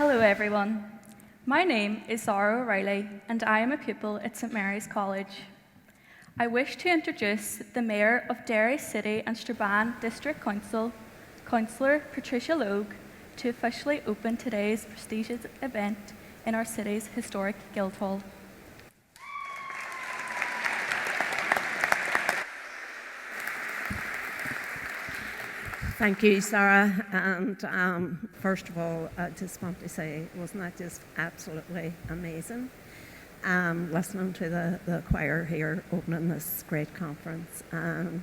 Hello everyone. My name is Zara O'Reilly and I am a pupil at St Mary's College. I wish to introduce the Mayor of Derry City and Strabane District Council, Councillor Patricia Logue, to officially open today's prestigious event in our city's historic Guildhall. Thank you, Sarah. And first of all, I just want to say, wasn't that just absolutely amazing? Listening to the choir here opening this great conference. And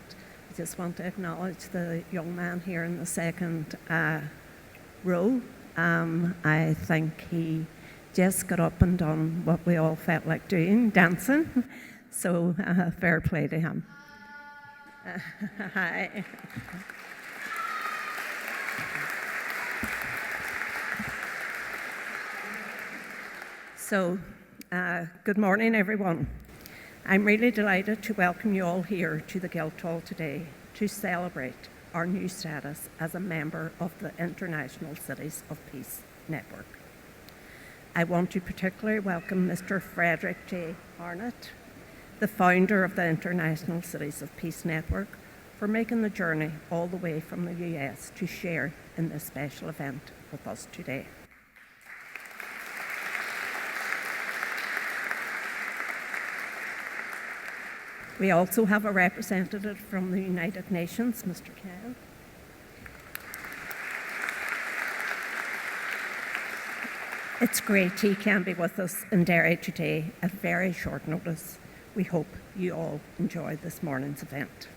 I just want to acknowledge the young man here in the second row. I think he just got up and done what we all felt like doing, dancing. So fair play to him. Hi. So, good morning, everyone. I'm really delighted to welcome you all here to the Guildhall today to celebrate our new status as a member of the International Cities of Peace Network. I want to particularly welcome Mr. Frederick J. Arnott, the founder of the International Cities of Peace Network, for making the journey all the way from the US to share in this special event with us today. We also have a representative from the United Nations, Mr. Kyle. It's great he can be with us in Derry today at very short notice. We hope you all enjoy this morning's event.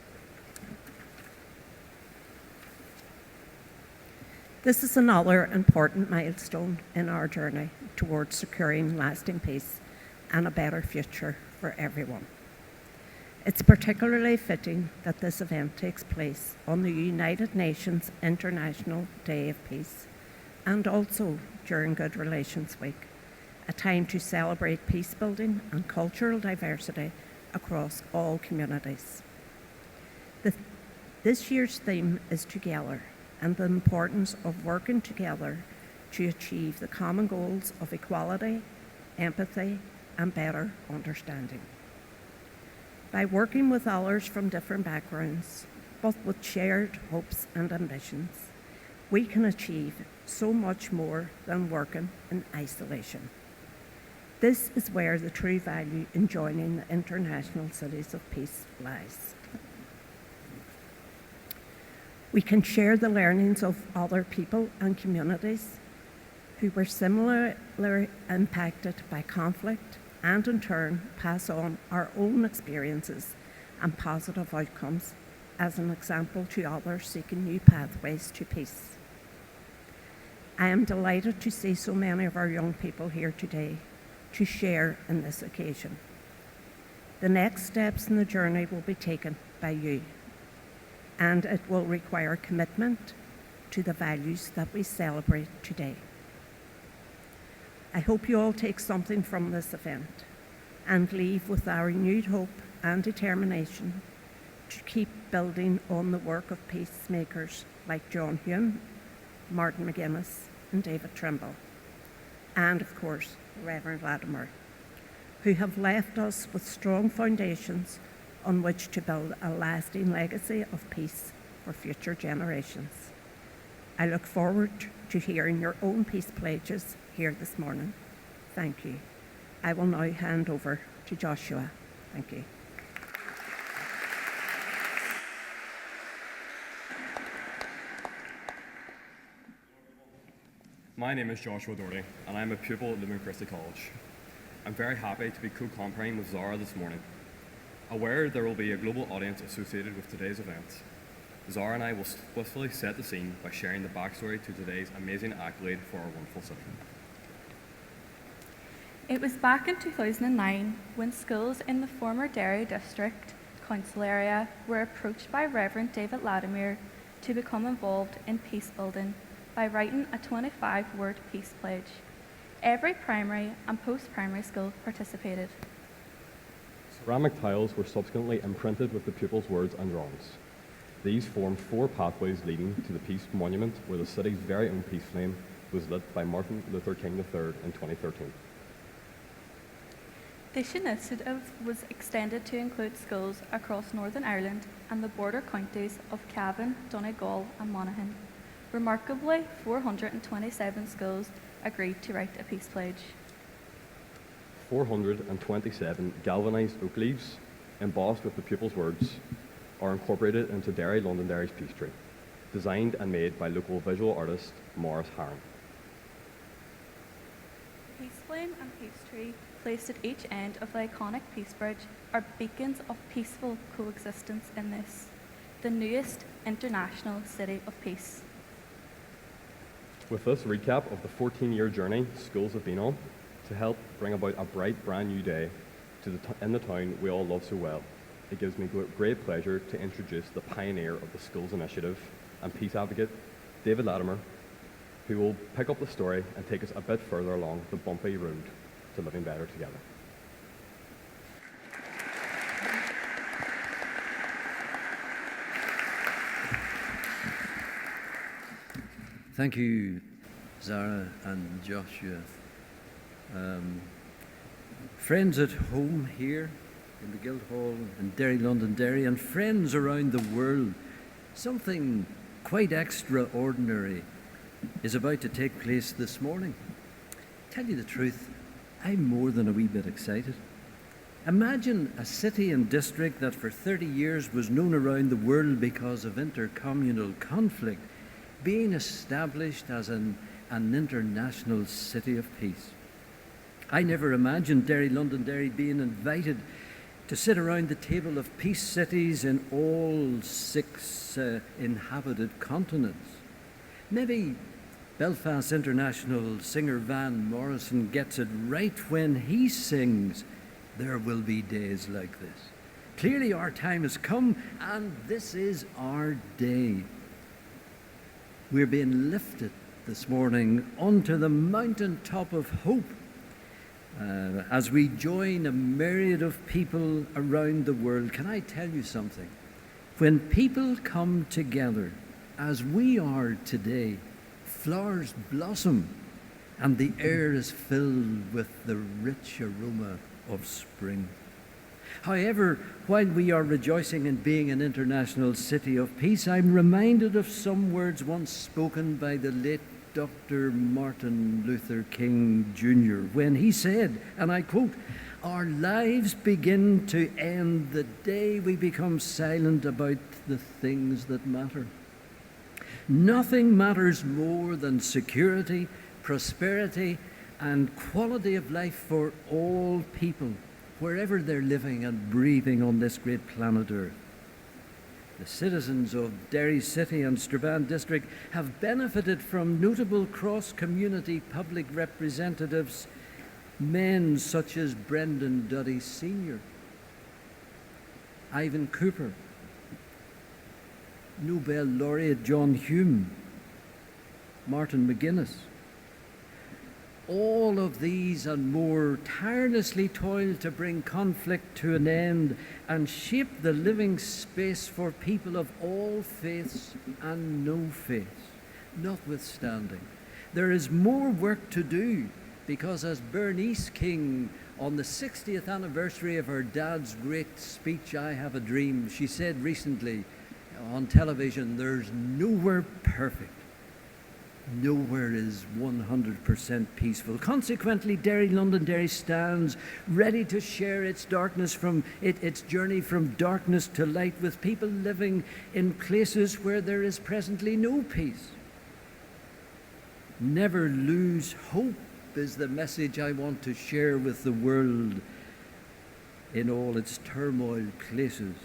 This is another important milestone in our journey towards securing lasting peace and a better future for everyone. It's particularly fitting that this event takes place on the United Nations International Day of Peace and also during Good Relations Week, a time to celebrate peace building and cultural diversity across all communities. This year's theme is Together and the importance of working together to achieve the common goals of equality, empathy, and better understanding. By working with others from different backgrounds, but with shared hopes and ambitions, we can achieve so much more than working in isolation. This is where the true value in joining the International Cities of Peace lies. We can share the learnings of other people and communities who were similarly impacted by conflict, and in turn pass on our own experiences and positive outcomes as an example to others seeking new pathways to peace. I am delighted to see so many of our young people here today to share in this occasion. The next steps in the journey will be taken by you, and it will require commitment to the values that we celebrate today. I hope you all take something from this event and leave with our renewed hope and determination to keep building on the work of peacemakers like John Hume, Martin McGuinness, and David Trimble, and of course, Reverend Latimer, who have left us with strong foundations on which to build a lasting legacy of peace for future generations. I look forward to hearing your own peace pledges here this morning. Thank you. I will now hand over to Joshua. Thank you. My name is Joshua Doherty, and I'm a pupil at Living Christi College. I'm very happy to be co-comparing with Zara this morning. Aware there will be a global audience associated with today's event, Zara and I will swiftly set the scene by sharing the backstory to today's amazing accolade for our wonderful city. It was back in 2009 when schools in the former Derry District Council area were approached by Reverend David Latimer to become involved in peace building by writing a 25-word peace pledge. Every primary and post-primary school participated. Ceramic tiles were subsequently imprinted with the pupils' words and drawings. These formed 4 pathways leading to the Peace Monument, where the city's very own peace flame was lit by Martin Luther King III in 2013. This initiative was extended to include schools across Northern Ireland and the border counties of Cavan, Donegal and Monaghan. Remarkably, 427 schools agreed to write a peace pledge. 427 galvanised oak leaves, embossed with the pupils' words, are incorporated into Derry Londonderry's peace tree, designed and made by local visual artist Morris Harron. Peace flame and peace tree, placed at each end of the iconic Peace Bridge, are beacons of peaceful coexistence in this, the newest international city of peace. With this recap of the 14-year journey schools have been on to help bring about a bright, brand new day in the town we all love so well, it gives me great pleasure to introduce the pioneer of the schools initiative and peace advocate, David Latimer, who will pick up the story and take us a bit further along the bumpy road to living better together. Thank you, Zara and Joshua. Friends at home here in the Guildhall in Derry, Londonderry, and friends around the world, something quite extraordinary is about to take place this morning. Tell you the truth, I'm more than a wee bit excited. Imagine a city and district that for 30 years was known around the world because of intercommunal conflict being established as an international city of peace. I never imagined Derry Londonderry being invited to sit around the table of peace cities in all 6 inhabited continents. Maybe Belfast international singer Van Morrison gets it right when he sings, "There will be days like this." Clearly our time has come, and this is our day. We're being lifted this morning onto the mountaintop of hope as we join a myriad of people around the world. Can I tell you something? When people come together, as we are today, flowers blossom and the air is filled with the rich aroma of spring. However, while we are rejoicing in being an international city of peace, I'm reminded of some words once spoken by the late Dr. Martin Luther King Jr. when he said, and I quote, "Our lives begin to end the day we become silent about the things that matter." Nothing matters more than security, prosperity, and quality of life for all people, wherever they're living and breathing on this great planet Earth. The citizens of Derry City and Strabane District have benefited from notable cross-community public representatives, men such as Brendan Duddy Sr., Ivan Cooper, Nobel laureate John Hume, Martin McGuinness. All of these and more tirelessly toil to bring conflict to an end and shape the living space for people of all faiths and no faiths. Notwithstanding, there is more work to do because, as Bernice King, on the 60th anniversary of her dad's great speech, "I Have a Dream," she said recently on television, there's nowhere perfect. Nowhere is 100% peaceful. Consequently, Derry Londonderry stands ready to share its journey from darkness to light with people living in places where there is presently no peace. Never lose hope is the message I want to share with the world in all its turmoil places.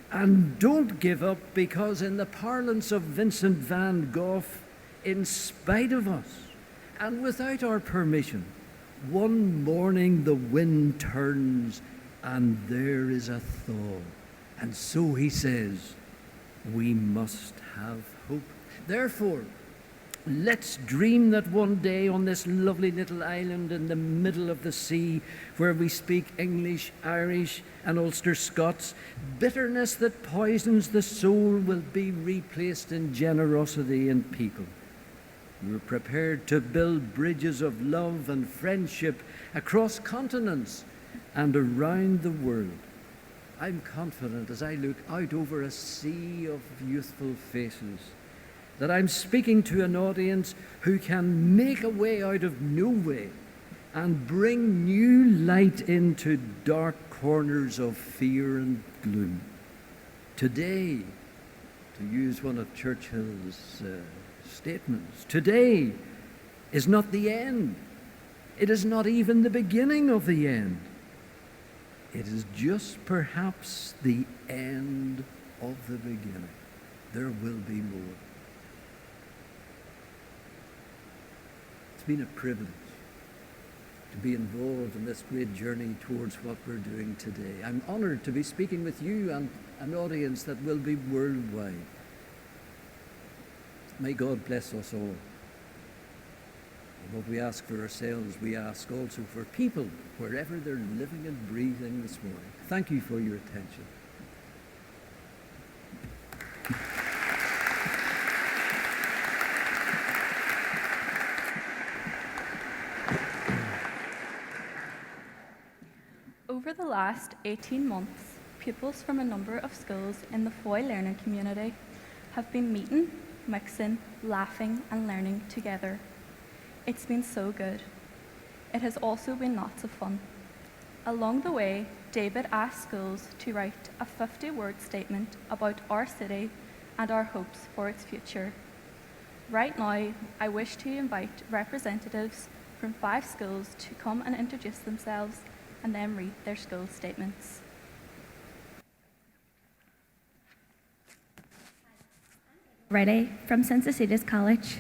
And don't give up, because in the parlance of Vincent van Gogh, in spite of us and without our permission, one morning the wind turns and there is a thaw. And so he says, we must have hope. Therefore, let's dream that one day on this lovely little island in the middle of the sea, where we speak English, Irish, and Ulster Scots, bitterness that poisons the soul will be replaced in generosity in people. We're prepared to build bridges of love and friendship across continents and around the world. I'm confident as I look out over a sea of youthful faces that I'm speaking to an audience who can make a way out of no way and bring new light into dark corners of fear and gloom. Today, to use one of Churchill's statements, today is not the end. It is not even the beginning of the end. It is just perhaps the end of the beginning. There will be more. It's been a privilege to be involved in this great journey towards what we're doing today. I'm honored to be speaking with you and an audience that will be worldwide. May God bless us all. And what we ask for ourselves, we ask also for people wherever they're living and breathing this morning. Thank you for your attention. Over the last 18 months, pupils from a number of schools in the Foy learning community have been meeting, mixing, laughing and learning together. It's been so good. It has also been lots of fun. Along the way, David asked schools to write a 50-word statement about our city and our hopes for its future. Right now, I wish to invite representatives from 5 schools to come and introduce themselves and then read their school statements. Riley from St. Cecilia's College.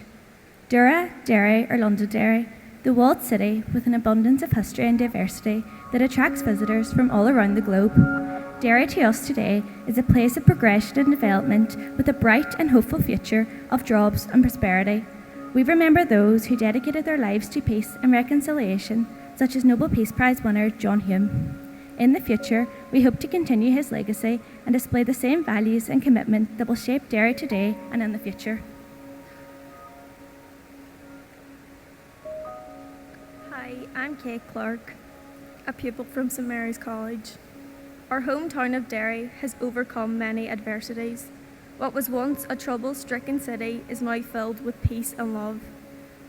Dura, Derry or Londonderry, the walled city with an abundance of history and diversity that attracts visitors from all around the globe. Derry to us today is a place of progression and development with a bright and hopeful future of jobs and prosperity. We remember those who dedicated their lives to peace and reconciliation, such as Nobel Peace Prize winner John Hume. In the future, we hope to continue his legacy and display the same values and commitment that will shape Derry today and in the future. Hi, I'm Kate Clark, a pupil from St Mary's College. Our hometown of Derry has overcome many adversities. What was once a trouble-stricken city is now filled with peace and love.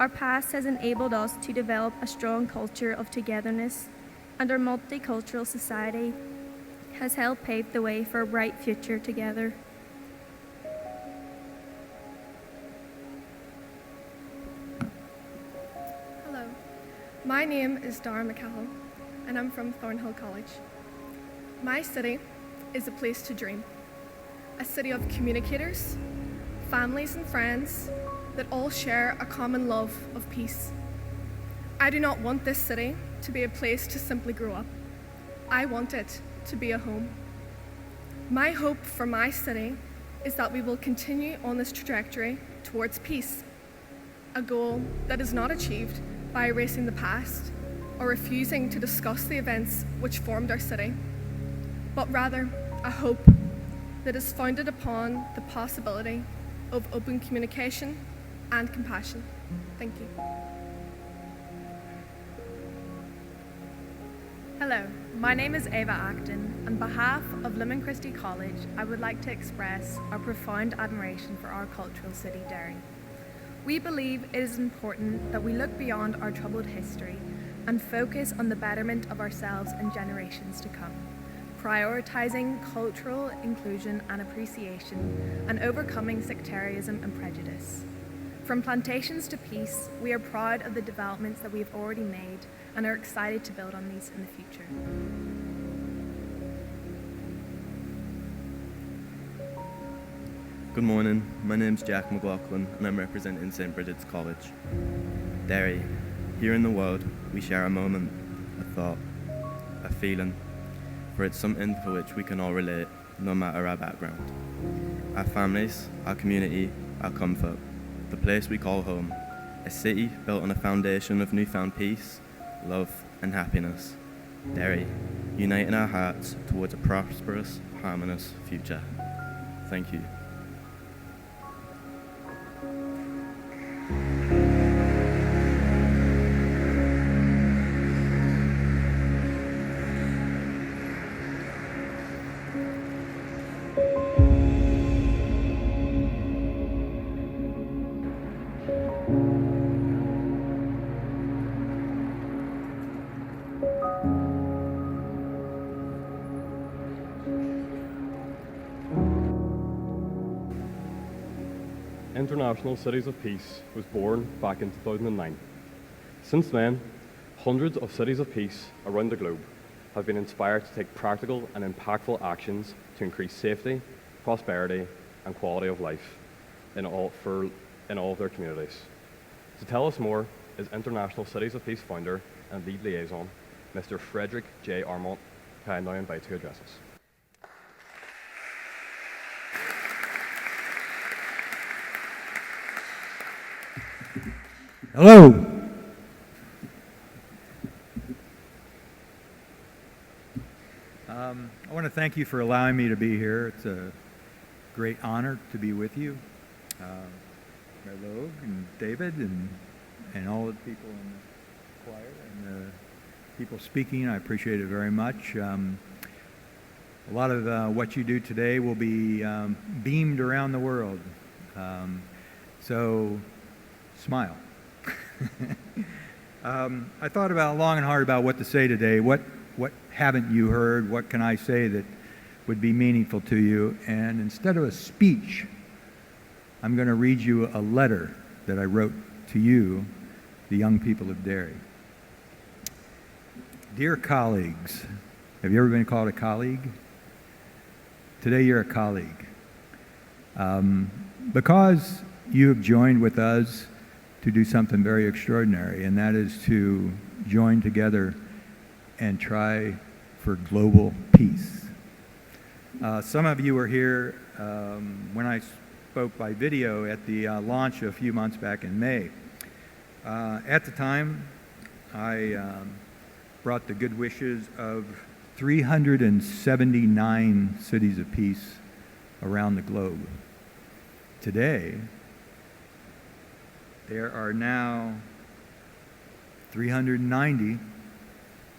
Our past has enabled us to develop a strong culture of togetherness, and our multicultural society has helped pave the way for a bright future together. Hello, my name is Dara McCallum, and I'm from Thornhill College. My city is a place to dream, a city of communicators, families and friends that all share a common love of peace. I do not want this city to be a place to simply grow up. I want it to be a home. My hope for my city is that we will continue on this trajectory towards peace, a goal that is not achieved by erasing the past or refusing to discuss the events which formed our city, but rather a hope that is founded upon the possibility of open communication and compassion. Thank you. Hello, my name is Ava Acton. On behalf of Limon Christi College, I would like to express our profound admiration for our cultural city, Derry. We believe it is important that we look beyond our troubled history and focus on the betterment of ourselves and generations to come, prioritizing cultural inclusion and appreciation and overcoming sectarianism and prejudice. From plantations to peace, we are proud of the developments that we have already made and are excited to build on these in the future. Good morning, my name's Jack McLaughlin and I'm representing St. Bridget's College. Derry, here in the world, we share a moment, a thought, a feeling, for it's something for which we can all relate, no matter our background. Our families, our community, our comfort, the place we call home, a city built on a foundation of newfound peace, love and happiness. Derry, uniting our hearts towards a prosperous, harmonious future. Thank you. International Cities of Peace was born back in 2009. Since then, hundreds of cities of peace around the globe have been inspired to take practical and impactful actions to increase safety, prosperity, and quality of life in all of their communities. To tell us more is International Cities of Peace founder and lead liaison, Mr. Frederick J. Armont, who I now invite to address us. Hello. I want to thank you for allowing me to be here. It's a great honor to be with you, Logue and David and all the people in the choir and the people speaking. I appreciate it very much. A lot of what you do today will be beamed around the world. So smile. I thought about long and hard about what to say today. What haven't you heard? What can I say that would be meaningful to you? And instead of a speech, I'm going to read you a letter that I wrote to you, the young people of Derry. Dear colleagues, have you ever been called a colleague? Today you're a colleague. Because you have joined with us to do something very extraordinary, and that is to join together and try for global peace. Some of you were here when I spoke by video at the launch a few months back in May. At the time, I brought the good wishes of 379 cities of peace around the globe. Today, there are now 390,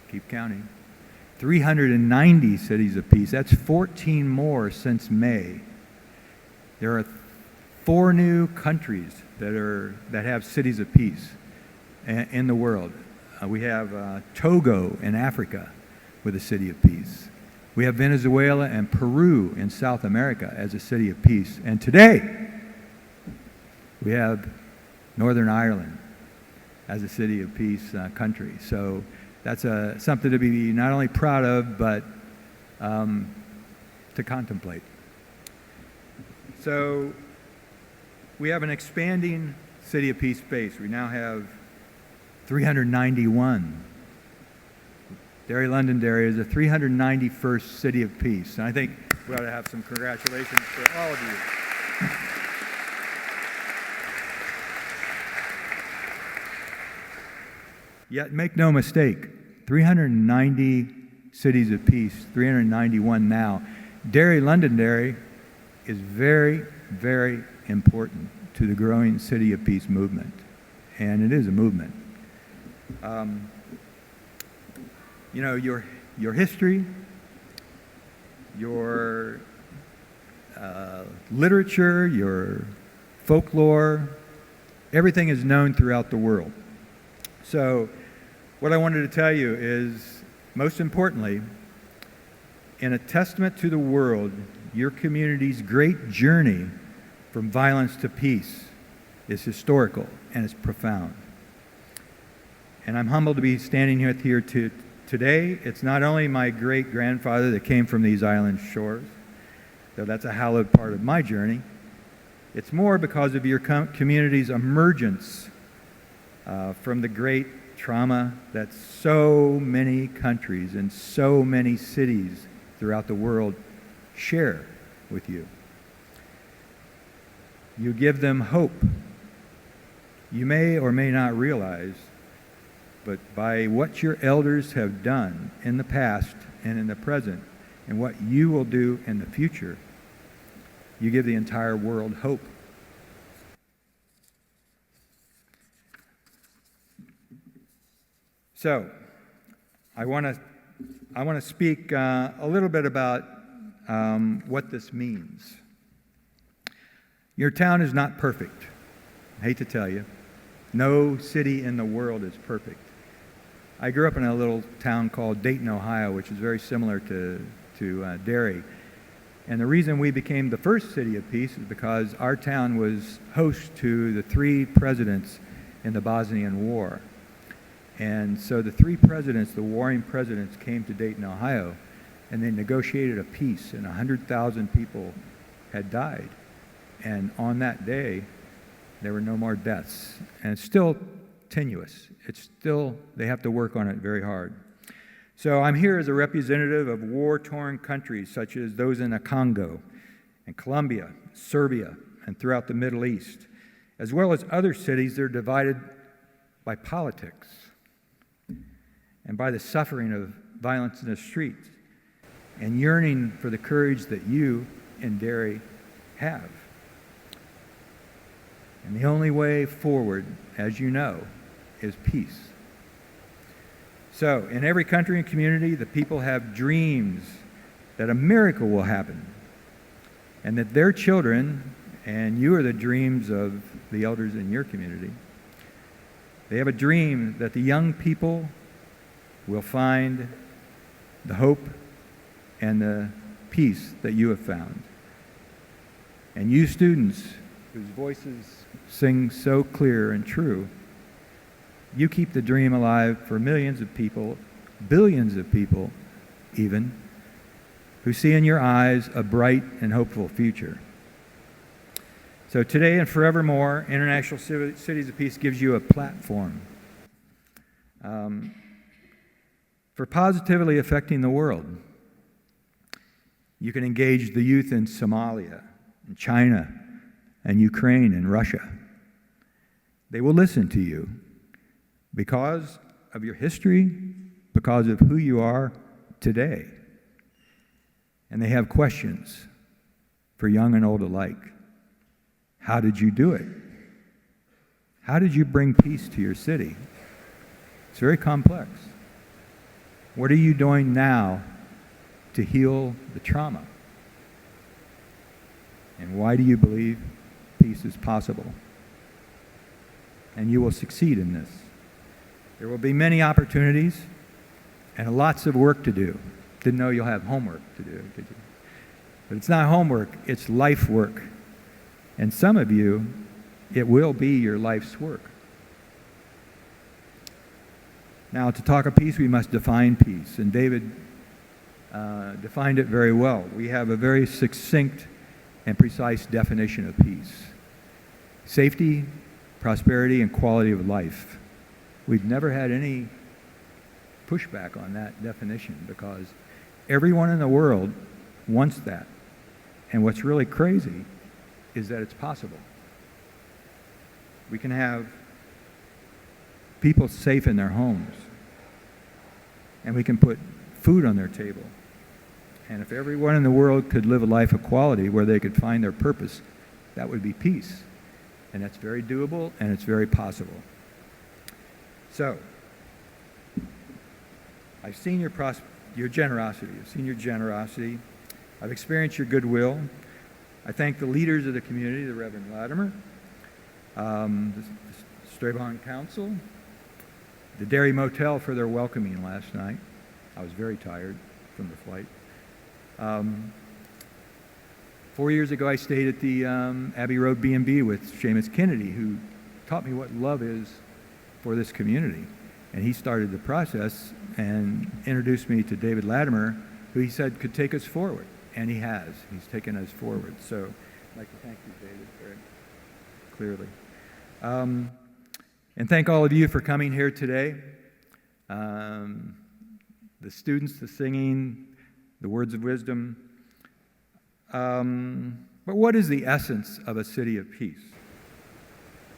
keep counting, 390 cities of peace. That's 14 more since May. There are 4 new countries that have cities of peace in the world. We have Togo in Africa with a city of peace. We have Venezuela and Peru in South America as a city of peace. And today, we have Northern Ireland as a city of peace country. So that's something to be not only proud of, but to contemplate. So we have an expanding city of peace space. We now have 391. Derry Londonderry is the 391st city of peace. And I think we ought to have some congratulations for all of you. Yet make no mistake, 390 cities of peace, 391 now. Derry Londonderry is very, very important to the growing city of peace movement. And it is a movement. You know, your history, your literature, your folklore, everything is known throughout the world. So what I wanted to tell you is, most importantly, in a testament to the world, your community's great journey from violence to peace is historical and it's profound. And I'm humbled to be standing here today. It's not only my great-grandfather that came from these island shores, though that's a hallowed part of my journey. It's more because of your community's emergence from the great trauma that so many countries and so many cities throughout the world share with you. You give them hope. You may or may not realize, but by what your elders have done in the past and in the present, and what you will do in the future, you give the entire world hope. So, I want to speak a little bit about what this means. Your town is not perfect. I hate to tell you. No city in the world is perfect. I grew up in a little town called Dayton, Ohio, which is very similar to Derry. And the reason we became the first city of peace is because our town was host to the 3 presidents in the Bosnian War. And so the 3 presidents, the warring presidents, came to Dayton, Ohio, and they negotiated a peace, and 100,000 people had died. And on that day, there were no more deaths. And it's still tenuous. They have to work on it very hard. So I'm here as a representative of war-torn countries such as those in the Congo and Colombia, Serbia, and throughout the Middle East, as well as other cities that are divided by politics and by the suffering of violence in the streets, and yearning for the courage that you in Derry have. And the only way forward, as you know, is peace. So, in every country and community, the people have dreams that a miracle will happen, and that their children, and you are the dreams of the elders in your community, they have a dream that the young people will find the hope and the peace that you have found. And you students, whose voices sing so clear and true, you keep the dream alive for millions of people, billions of people even, who see in your eyes a bright and hopeful future. So today and forevermore, International Cities of Peace gives you a platform for positively affecting the world. You can engage the youth in Somalia, and China, and Ukraine, and Russia. They will listen to you because of your history, because of who you are today. And they have questions for young and old alike. How did you do it? How did you bring peace to your city? It's very complex. What are you doing now to heal the trauma? And why do you believe peace is possible? And you will succeed in this. There will be many opportunities and lots of work to do. Didn't know you'll have homework to do, did you? But it's not homework, it's life work. And some of you, it will be your life's work. Now, to talk of peace, we must define peace. And David defined it very well. We have a very succinct and precise definition of peace. Safety, prosperity, and quality of life. We've never had any pushback on that definition because everyone in the world wants that. And what's really crazy is that it's possible. We can have people safe in their homes, and we can put food on their table. And if everyone in the world could live a life of quality where they could find their purpose, that would be peace. And that's very doable, and it's very possible. So, I've seen your generosity. I've seen your generosity. I've experienced your goodwill. I thank the leaders of the community, the Reverend Latimer, the Strabane Council, the Derry Motel for their welcoming last night. I was very tired from the flight. 4 years ago, I stayed at the Abbey Road B&B with Seamus Kennedy, who taught me what love is for this community. And he started the process and introduced me to David Latimer, who he said could take us forward. And he has. He's taken us forward. So I'd like to thank you, David, very clearly. And thank all of you for coming here today. The students, the singing, the words of wisdom. But what is the essence of a city of peace?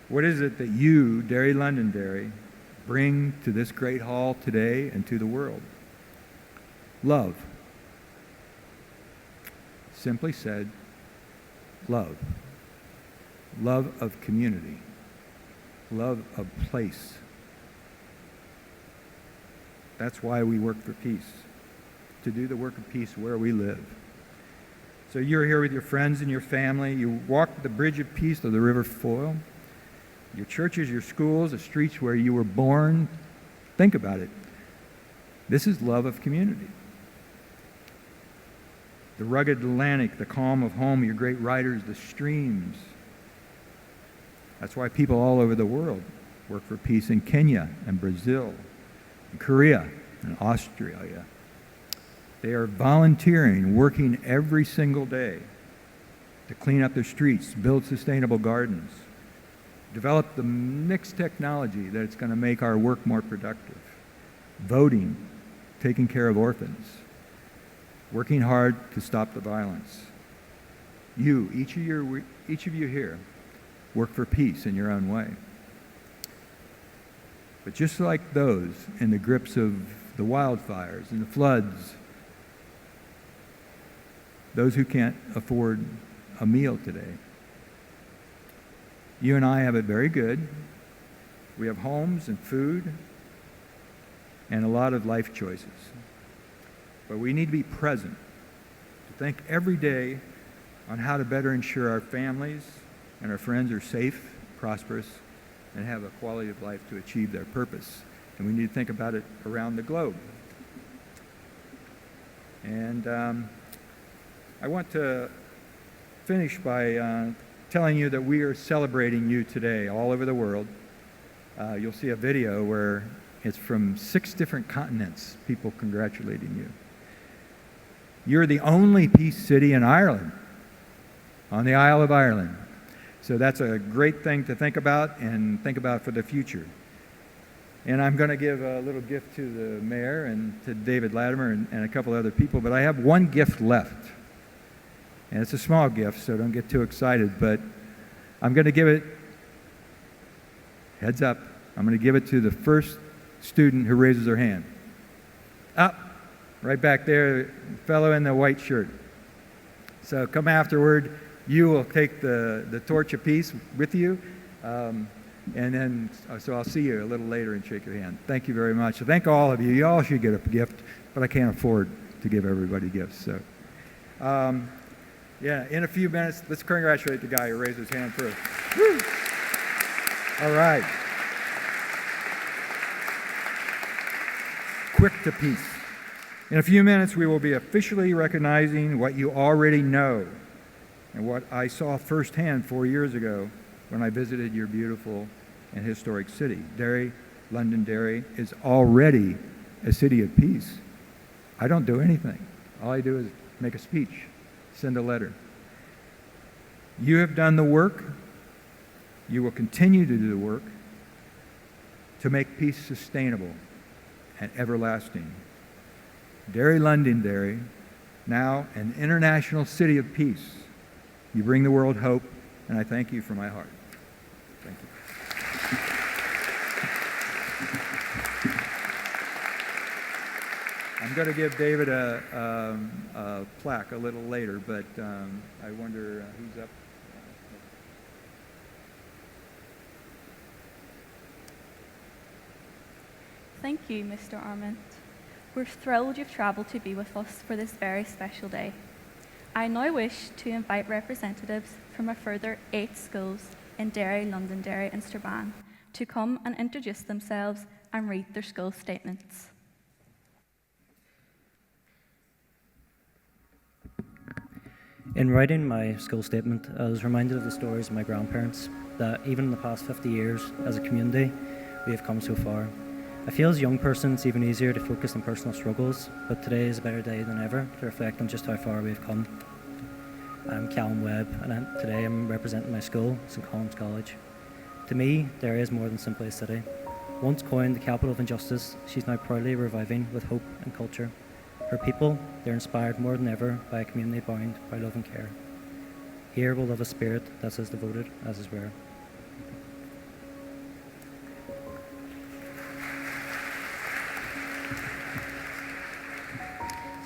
What is it that you, Derry Londonderry, bring to this great hall today and to the world? Love. Simply said, love. Love of community. Love of place. That's why we work for peace, to do the work of peace where we live. So you're here with your friends and your family. You walk the bridge of peace of the River Foyle. Your churches, your schools, the streets where you were born. Think about it. This is love of community. the rugged Atlantic, the calm of home, your great riders, the streams. That's why people all over the world work for peace in Kenya and Brazil, and Korea and Australia. They are volunteering, working every single day to clean up their streets, build sustainable gardens, develop the next technology that's going to make our work more productive, voting, taking care of orphans, working hard to stop the violence. You, each of you here, work for peace in your own way. But just like those in the grips of the wildfires and the floods, those who can't afford a meal today, you and I have it very good. We have homes and food and a lot of life choices. But we need to be present to think every day on how to better ensure our families and our friends are safe, prosperous, and have a quality of life to achieve their purpose. And we need to think about it around the globe. And I want to finish by telling you that we are celebrating you today all over the world. You'll see a video where it's from 6 different continents, people congratulating you. You're the only peace city in Ireland, on the Isle of Ireland. So that's a great thing to think about and think about for the future. And I'm going to give a little gift to the mayor and to David Latimer and a couple other people, but I have one gift left. And it's a small gift, so don't get too excited, but I'm going to give it, heads up, I'm going to give it to the first student who raises their hand. Up, right back there, fellow in the white shirt. So come afterward. You will take the torch of peace with you, and then, so I'll see you a little later and shake your hand. Thank you very much. So thank all of you. You all should get a gift, but I can't afford to give everybody gifts. So, yeah, in a few minutes, let's congratulate the guy who raised his hand first. Woo! All right. Quick to peace. In a few minutes, we will be officially recognizing what you already know and what I saw firsthand 4 years ago when I visited your beautiful and historic city. Derry, Londonderry, is already a city of peace. I don't do anything. All I do is make a speech, send a letter. You have done the work. You will continue to do the work to make peace sustainable and everlasting. Derry, Londonderry, now an international city of peace. You bring the world hope, and I thank you from my heart. Thank you. I'm going to give David a plaque a little later, but I wonder who's up. Thank you, Mr. Armand. We're thrilled you've travelled to be with us for this very special day. I now wish to invite representatives from a further 8 schools in Derry, Londonderry and Strabane to come and introduce themselves and read their school statements. In writing my school statement, I was reminded of the stories of my grandparents, that even in the past 50 years, as a community, we have come so far. I feel as a young person it's even easier to focus on personal struggles, but today is a better day than ever to reflect on just how far we've come. I'm Callum Webb, and today I'm representing my school, St Colum's College. To me, Derry is more than simply a city. Once coined the capital of injustice, she's now proudly reviving with hope and culture. Her people, they're inspired more than ever by a community bound by love and care. Here we'll live a spirit that's as devoted as is rare.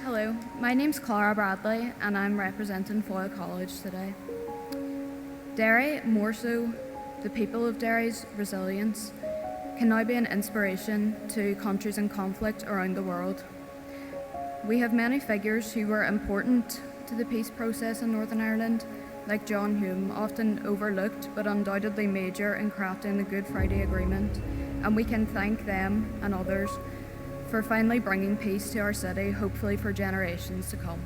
Hello, my name's Clara Bradley and I'm representing Foyle College today. Derry, more so the people of Derry's resilience, can now be an inspiration to countries in conflict around the world. We have many figures who were important to the peace process in Northern Ireland, like John Hume, often overlooked but undoubtedly major in crafting the Good Friday Agreement, and we can thank them and others for finally bringing peace to our city, hopefully for generations to come.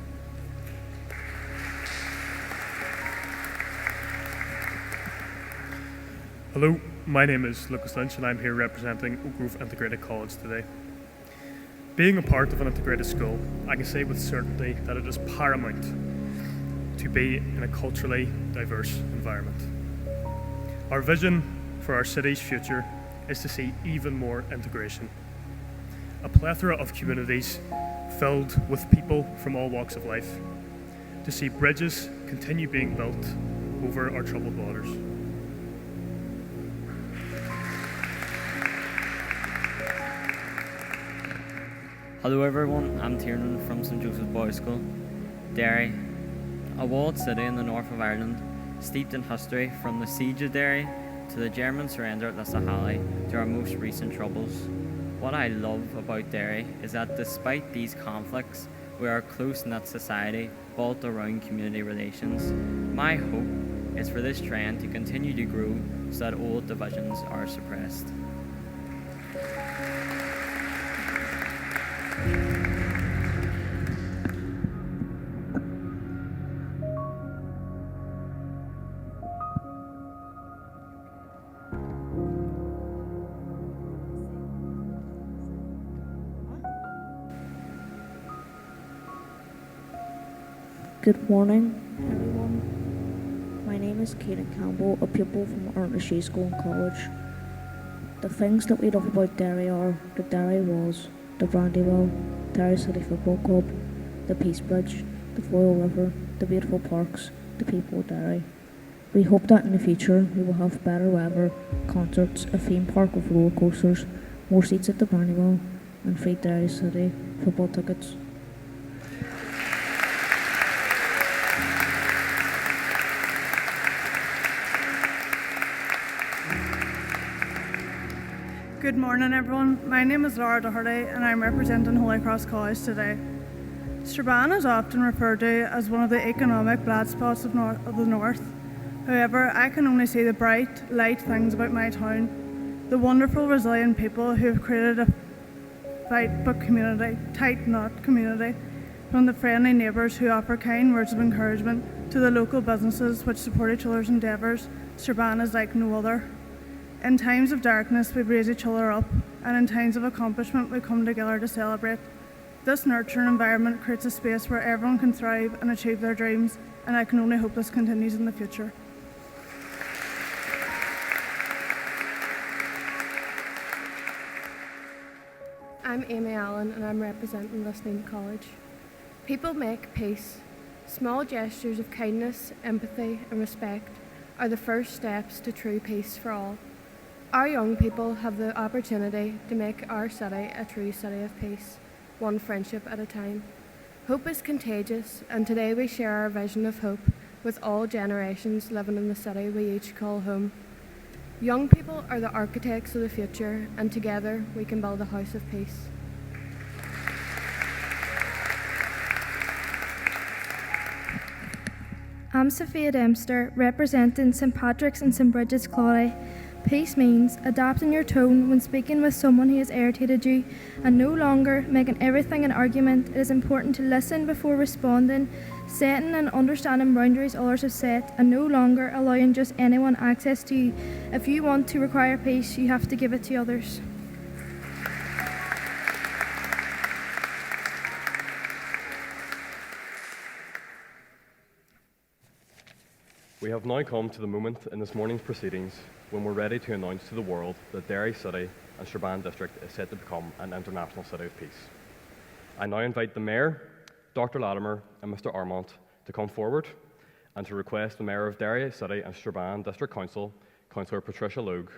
Hello, my name is Lucas Lynch and I'm here representing Oak Grove Integrated College today. Being a part of an integrated school, I can say with certainty that it is paramount to be in a culturally diverse environment. Our vision for our city's future is to see even more integration. A plethora of communities filled with people from all walks of life, to see bridges continue being built over our troubled waters. Hello everyone, I'm Tiernan from St Joseph's Boys School. Derry, a walled city in the north of Ireland, steeped in history from the siege of Derry to the German surrender at Lissahalli to our most recent troubles. What I love about Derry is that despite these conflicts, we are a close-knit society built around community relations. My hope is for this trend to continue to grow so that old divisions are suppressed. Good morning, everyone. My name is Kaden Campbell, a pupil from Ernest School and College. The things that we love about Derry are the Derry Walls, the Brandywell, Derry City Football Club, the Peace Bridge, the Foyle River, the beautiful parks, the people of Derry. We hope that in the future we will have better weather, concerts, a theme park with roller coasters, more seats at the Brandywell, and free Derry City football tickets. Good morning, everyone. My name is Laura Doherty and I'm representing Holy Cross College today. Strabane is often referred to as one of the economic blood spots of the north. However, I can only see the bright, light things about my town, the wonderful, resilient people who have created a tight-knit community, from the friendly neighbours who offer kind words of encouragement to the local businesses which support each other's endeavours. Strabane is like no other. In times of darkness, we raise each other up, and in times of accomplishment, we come together to celebrate. This nurturing environment creates a space where everyone can thrive and achieve their dreams, and I can only hope this continues in the future. I'm Amy Allen, and I'm representing Listening College. People make peace. Small gestures of kindness, empathy, and respect are the first steps to true peace for all. Our young people have the opportunity to make our city a true city of peace, one friendship at a time. Hope is contagious, and today we share our vision of hope with all generations living in the city we each call home. Young people are the architects of the future, and together we can build a house of peace. I'm Sophia Dempster, representing St Patrick's and St Bridget's Clary. Peace means adapting your tone when speaking with someone who has irritated you and no longer making everything an argument. It is important to listen before responding, setting and understanding boundaries others have set, and no longer allowing just anyone access to you. If you want to require peace, you have to give it to others. We have now come to the moment in this morning's proceedings when we're ready to announce to the world that Derry City and Strabane District is set to become an international city of peace. I now invite the Mayor, Dr. Latimer and Mr. Armont to come forward and to request the Mayor of Derry City and Strabane District Council, Councillor Patricia Logue,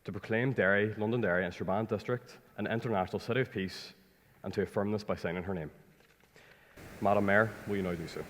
to proclaim Derry, Londonderry and Strabane District an international city of peace and to affirm this by signing her name. Madam Mayor, will you now do so?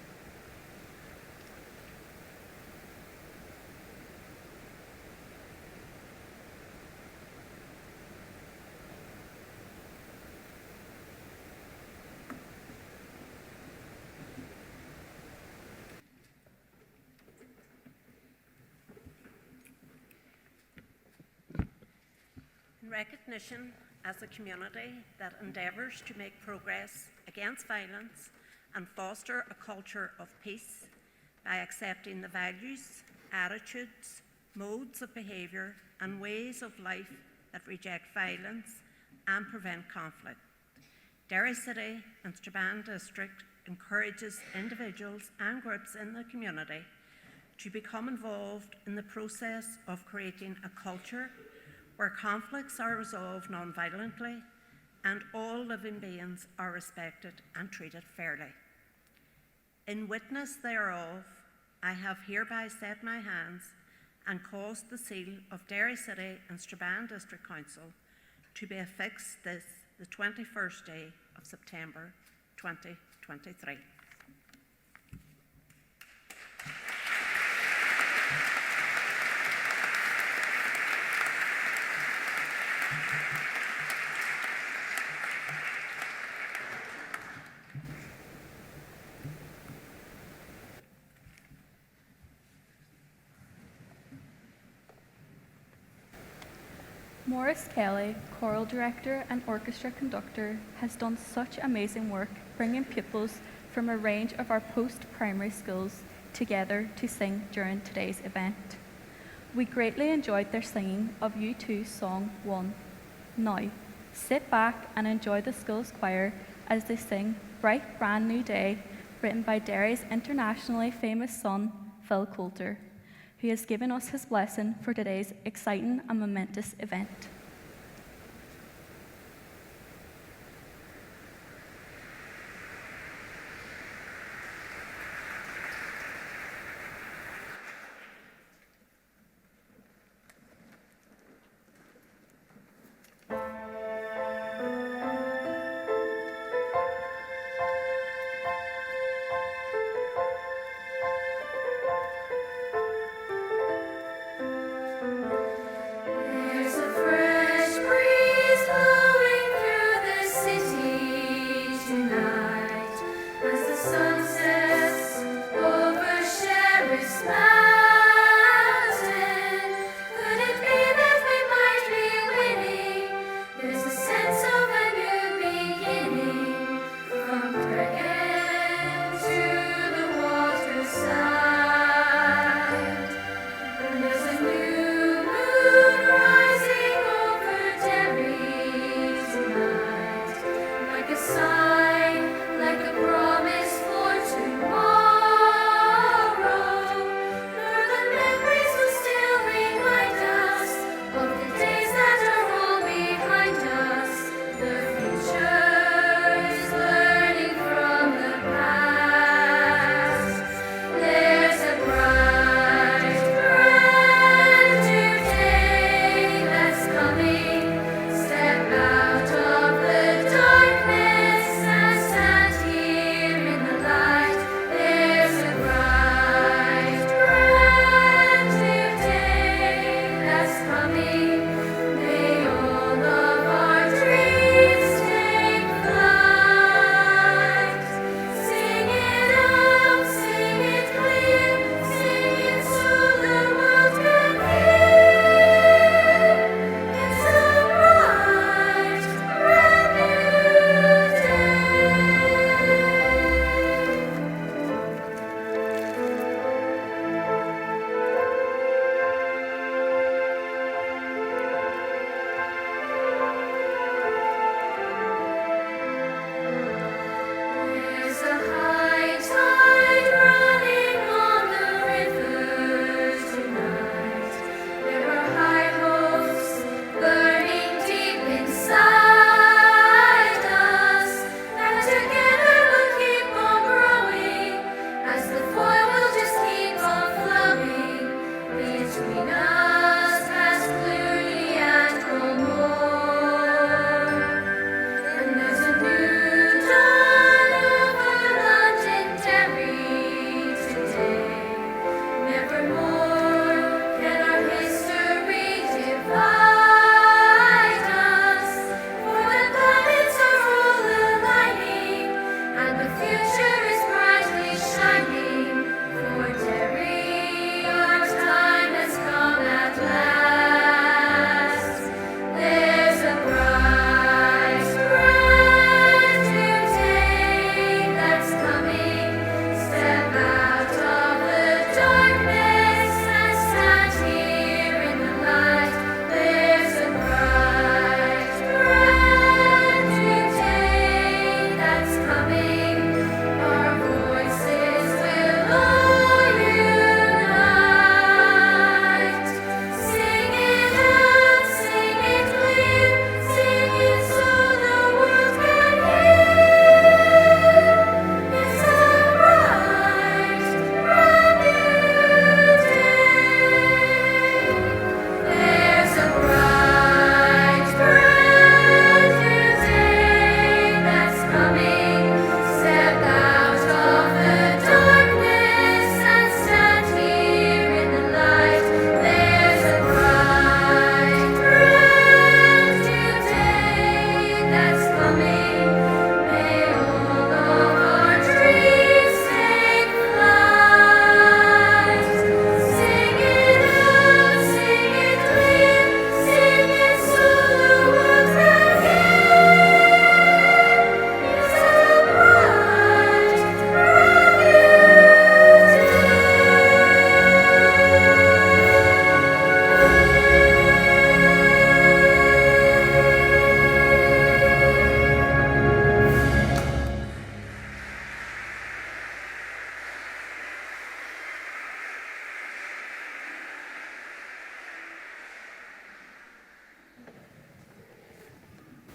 Recognition as a community that endeavours to make progress against violence and foster a culture of peace by accepting the values, attitudes, modes of behaviour and ways of life that reject violence and prevent conflict. Derry City and Strabane District encourages individuals and groups in the community to become involved in the process of creating a culture where conflicts are resolved non-violently and all living beings are respected and treated fairly. In witness thereof, I have hereby set my hands and caused the seal of Derry City and Strabane District Council to be affixed this, the 21st day of September 2023. Maurice Kelly, choral director and orchestra conductor, has done such amazing work bringing pupils from a range of our post-primary schools together to sing during today's event. We greatly enjoyed their singing of U2's song 1. Now, sit back and enjoy the school's choir as they sing Bright Brand New Day, written by Derry's internationally famous son, Phil Coulter, who has given us his blessing for today's exciting and momentous event. There's a friend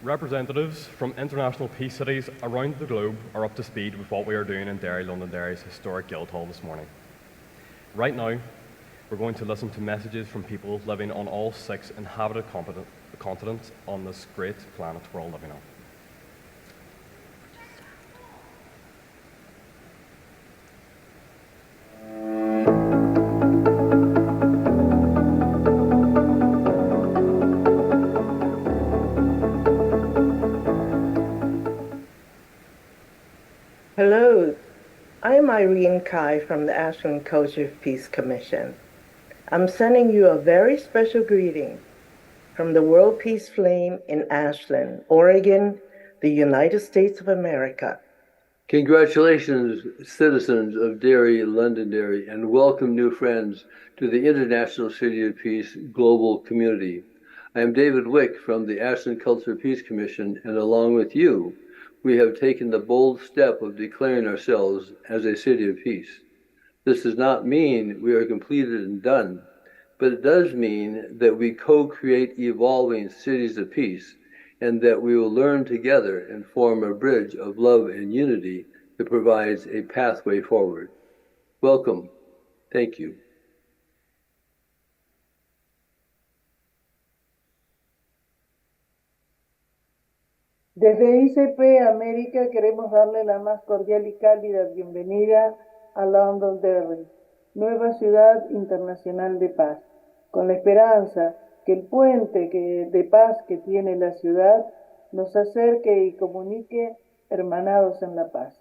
Representatives from international peace cities around the globe are up to speed with what we are doing in Derry, Londonderry's historic Guildhall this morning. Right now, we're going to listen to messages from people living on all 6 inhabited continents on this great planet we're all living on. Hello, I'm Irene Kai from the Ashland Culture Peace Commission. I'm sending you a very special greeting from the World Peace Flame in Ashland, Oregon, the United States of America. Congratulations, citizens of Derry, Londonderry, and welcome new friends to the International City of Peace global community. I am David Wick from the Ashland Culture Peace Commission, and along with you, we have taken the bold step of declaring ourselves as a city of peace. This does not mean we are completed and done, but it does mean that we co-create evolving cities of peace, and that we will learn together and form a bridge of love and unity that provides a pathway forward. Welcome. Thank you. Desde ICP América queremos darle la más cordial y cálida bienvenida a Londonderry, nueva ciudad internacional de paz, con la esperanza que el puente de paz que tiene la ciudad nos acerque y comunique hermanados en la paz.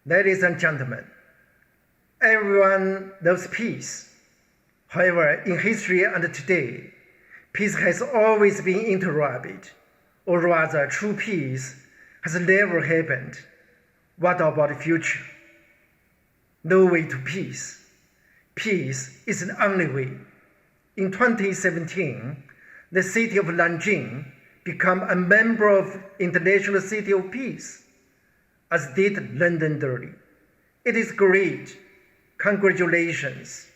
Ladies and gentlemen, everyone loves peace. However, in history and today, peace has always been interrupted, or rather, true peace has never happened. What about the future? No way to peace. Peace is the only way. In 2017, the city of Nanjing became a member of International City of Peace, as did Londonderry. It is great. Congratulations.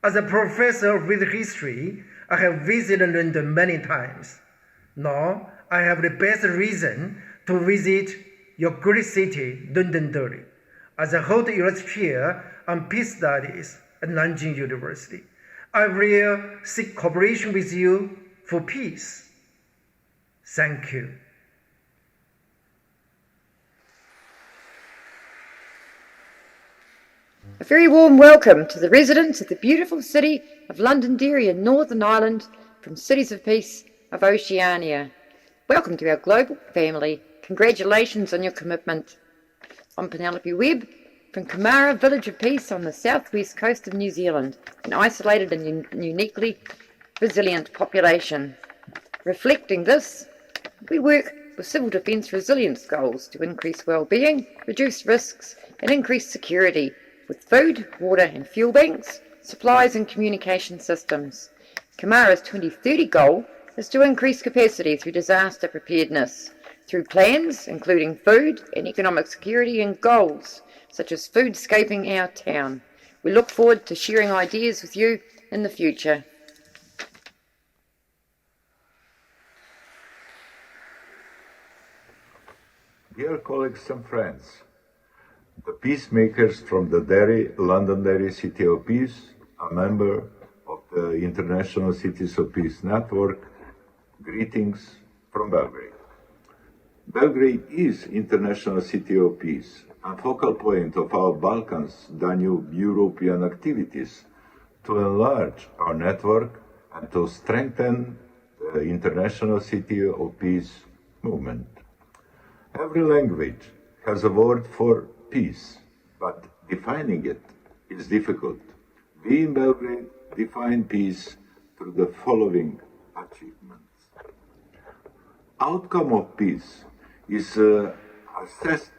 As a professor of history, I have visited London many times. Now, I have the best reason to visit your great city, Londonderry, as a Holt Ellis Chair on Peace Studies at Nanjing University. I will seek cooperation with you for peace. Thank you. A very warm welcome to the residents of the beautiful city of Londonderry in Northern Ireland from Cities of Peace of Oceania. Welcome to our global family. Congratulations on your commitment. I'm Penelope Webb from Kumara Village of Peace on the southwest coast of New Zealand, an isolated and uniquely resilient population. Reflecting this, we work with civil defence resilience goals to increase well-being, reduce risks and increase security with food, water and fuel banks, supplies and communication systems. Kumara's 2030 goal is to increase capacity through disaster preparedness, through plans including food and economic security and goals such as foodscaping our town. We look forward to sharing ideas with you in the future. Dear colleagues and friends, the peacemakers from the Derry, Londonderry City of Peace, a member of the International Cities of Peace Network, greetings from Belgrade. Belgrade is International City of Peace, a focal point of our Balkans, Danube, European activities to enlarge our network and to strengthen the International City of Peace movement. Every language has a word for peace, but defining it is difficult. We in Belgrade define peace through the following achievements. Outcome of peace is assessed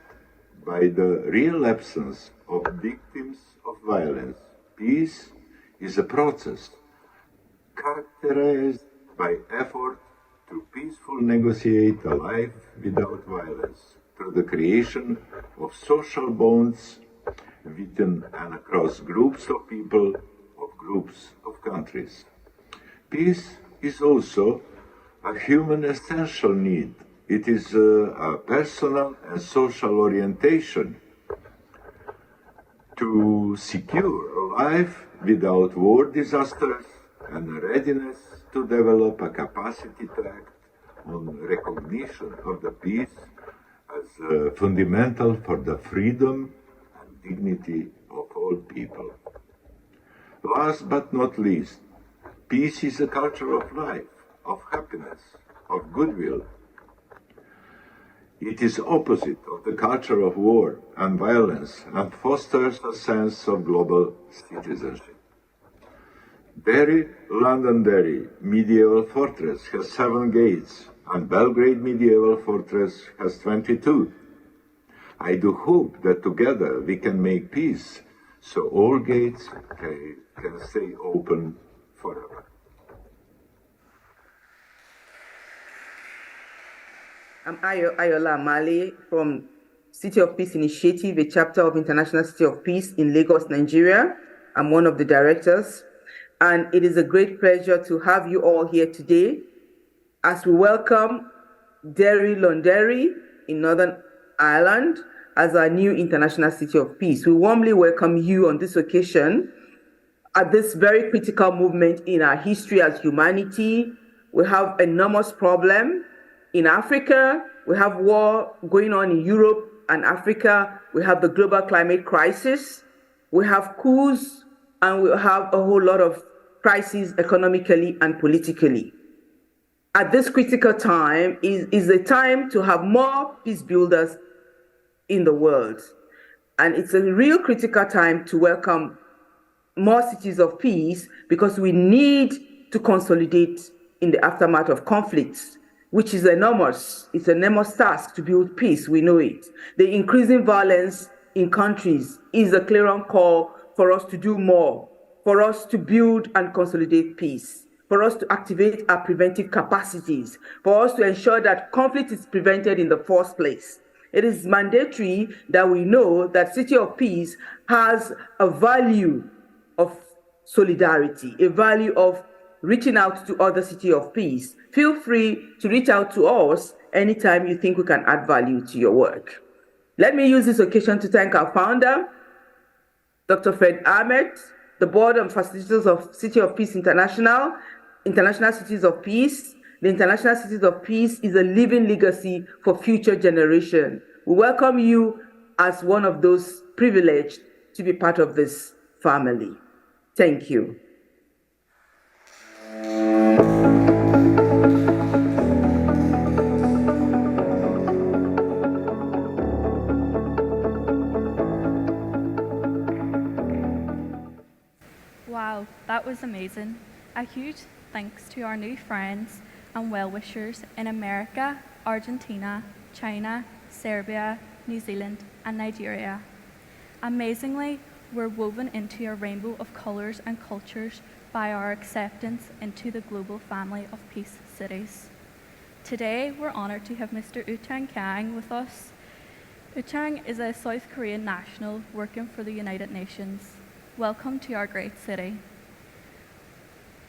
by the real absence of victims of violence. Peace is a process characterized by effort to peacefully negotiate a life without violence, through the creation of social bonds within and across groups of people, of groups of countries. Peace is also a human essential need. It is a personal and social orientation to secure a life without war disasters and a readiness to develop a capacity to act on recognition of the peace as fundamental for the freedom and dignity of all people. Last but not least, peace is a culture of life, of happiness, of goodwill. It is opposite of the culture of war and violence and fosters a sense of global citizenship. Derry, Londonderry medieval fortress has 7 gates and Belgrade medieval fortress has 22. I do hope that together we can make peace so all gates can stay open forever. I'm Ayola Amale from City of Peace Initiative, a chapter of International City of Peace in Lagos, Nigeria. I'm one of the directors. And it is a great pleasure to have you all here today as we welcome Derry Londonderry in Northern Ireland as our new International City of Peace. We warmly welcome you on this occasion at this very critical movement in our history as humanity. We have enormous problem in Africa. We have war going on in Europe and Africa. We have the global climate crisis. We have coups, and we have a whole lot of crises economically and politically. At this critical time is a time to have more peace builders in the world. And it's a real critical time to welcome more cities of peace because we need to consolidate in the aftermath of conflicts, which is enormous. It's an enormous task to build peace, we know it. The increasing violence in countries is a clarion call for us to do more, for us to build and consolidate peace, for us to activate our preventive capacities, for us to ensure that conflict is prevented in the first place. It is mandatory that we know that City of Peace has a value of solidarity, a value of reaching out to other City of Peace. Feel free to reach out to us anytime you think we can add value to your work. Let me use this occasion to thank our founder, Dr. Fred Ahmed, the board and facilitators of City of Peace International, International Cities of Peace. The International Cities of Peace is a living legacy for future generations. We welcome you as one of those privileged to be part of this family. Thank you. Wow, that was amazing. A huge thanks to our new friends and well-wishers in America, Argentina, China, Serbia, New Zealand, and Nigeria. Amazingly, we're woven into a rainbow of colours and cultures by our acceptance into the global family of peace cities. Today, we're honoured to have Mr. Uchang Kang with us. Uchang is a South Korean national working for the United Nations. Welcome to our great city.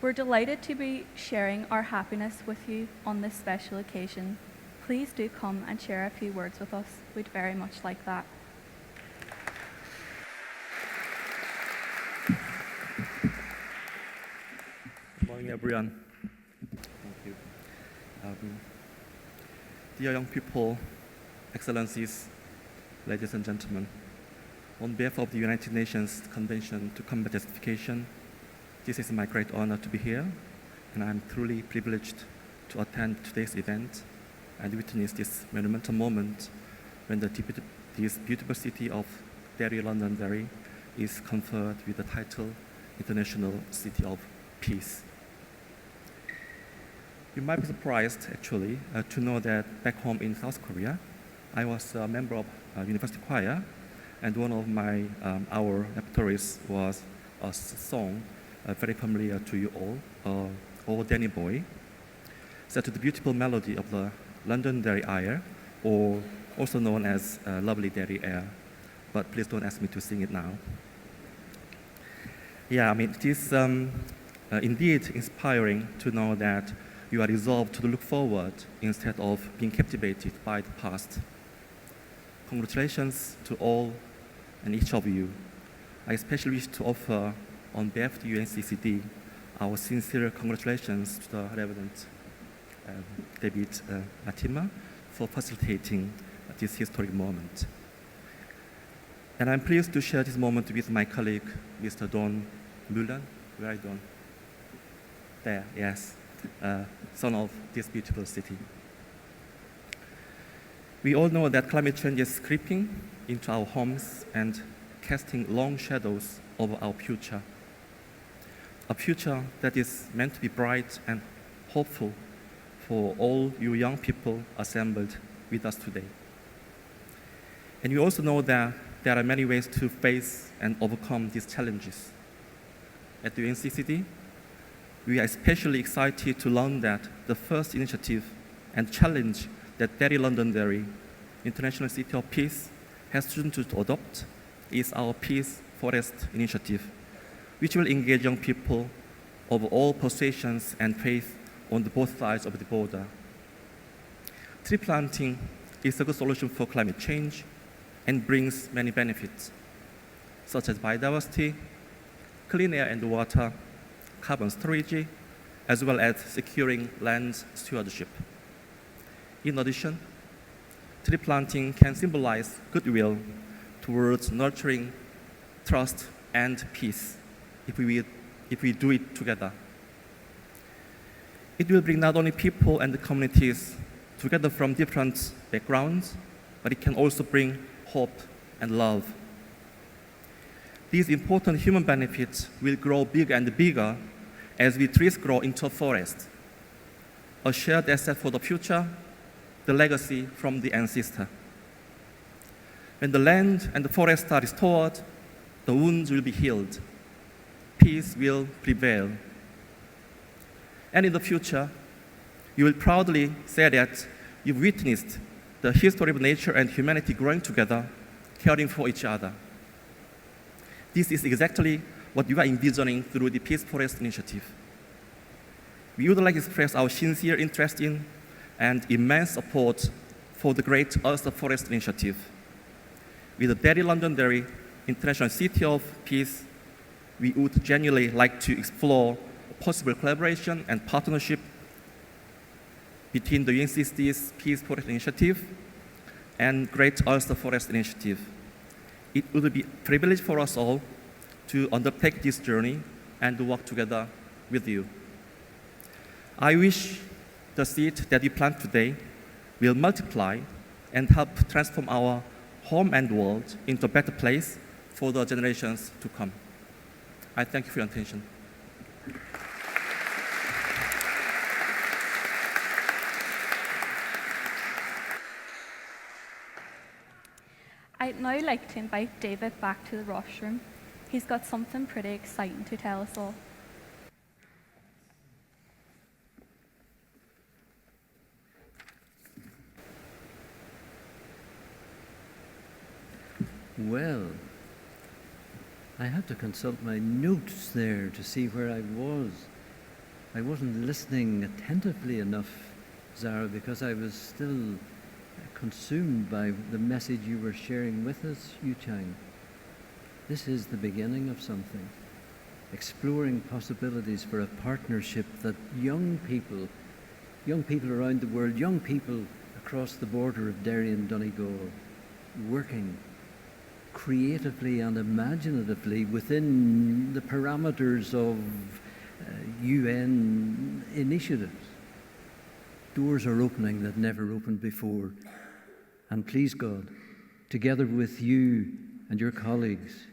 We're delighted to be sharing our happiness with you on this special occasion. Please do come and share a few words with us. We'd very much like that. Good morning, everyone. Thank you. Dear young people, excellencies, ladies and gentlemen, on behalf of the United Nations Convention to Combat Desertification, this is my great honor to be here, and I'm truly privileged to attend today's event and witness this monumental moment when this beautiful city of Derry, Londonderry is conferred with the title International City of Peace. You might be surprised, actually, to know that back home in South Korea, I was a member of a university choir, and one of our repertories was a song very familiar to you all, "Oh Danny Boy," set to the beautiful melody of the Londonderry Air, or also known as Lovely Derry Air. But please don't ask me to sing it now. Yeah, I mean, it is indeed inspiring to know that you are resolved to look forward instead of being captivated by the past. Congratulations to all and each of you. I especially wish to offer, on behalf of the UNCCD, our sincere congratulations to the Reverend David Matima for facilitating this historic moment. And I'm pleased to share this moment with my colleague, Mr. Don Mullen. Where are you, Don? There, yes, son of this beautiful city. We all know that climate change is creeping into our homes and casting long shadows over our future. A future that is meant to be bright and hopeful for all you young people assembled with us today. And we also know that there are many ways to face and overcome these challenges. At the UNCCD, we are especially excited to learn that the first initiative and challenge that Derry Londonderry, International City of Peace, has chosen to adopt is our Peace Forest Initiative, which will engage young people of all persuasions and faith on both sides of the border. Tree planting is a good solution for climate change and brings many benefits, such as biodiversity, clean air and water, carbon storage, as well as securing land stewardship. In addition, tree planting can symbolize goodwill towards nurturing trust and peace if we do it together. It will bring not only people and the communities together from different backgrounds, but it can also bring hope and love. These important human benefits will grow bigger and bigger as we trees grow into a forest, a shared asset for the future, the legacy from the ancestor. When the land and the forest are restored, the wounds will be healed, peace will prevail. And in the future, you will proudly say that you've witnessed the history of nature and humanity growing together, caring for each other. This is exactly what you are envisioning through the Peace Forest Initiative. We would like to express our sincere interest in and immense support for the Great Earth Forest Initiative. With the Derry Londonderry International City of Peace, we would genuinely like to explore possible collaboration and partnership between the UNCCD's Peace Forest Initiative and Great Earth Forest Initiative. It would be a privilege for us all to undertake this journey and to work together with you. I wish the seed that you plant today will multiply and help transform our home and world into a better place for the generations to come. I thank you for your attention. I'd now like to invite David back to the rostrum. He's got something pretty exciting to tell us all. Well, I had to consult my notes there to see where I was. I wasn't listening attentively enough, Zara, because I was still consumed by the message you were sharing with us, Yuchang. This is the beginning of something. Exploring possibilities for a partnership that young people around the world, young people across the border of Derry and Donegal, working creatively and imaginatively within the parameters of UN initiatives. Doors are opening that never opened before. And please God, together with you and your colleagues,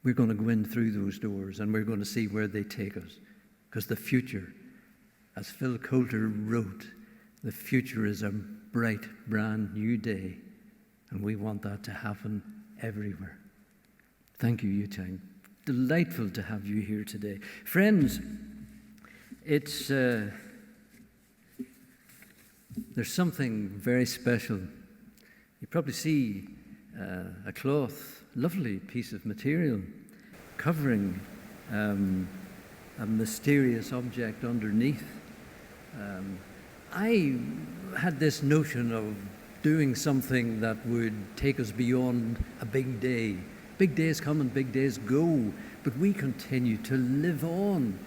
we're going to go in through those doors and we're going to see where they take us. Because the future, as Phil Coulter wrote, the future is a bright, brand new day. And we want that to happen everywhere. Thank you, Yuchang. Delightful to have you here today. Friends, it's there's something very special. You probably see a cloth, lovely piece of material. covering a mysterious object underneath. I had this notion of doing something that would take us beyond a big day. Big days come and big days go, but we continue to live on.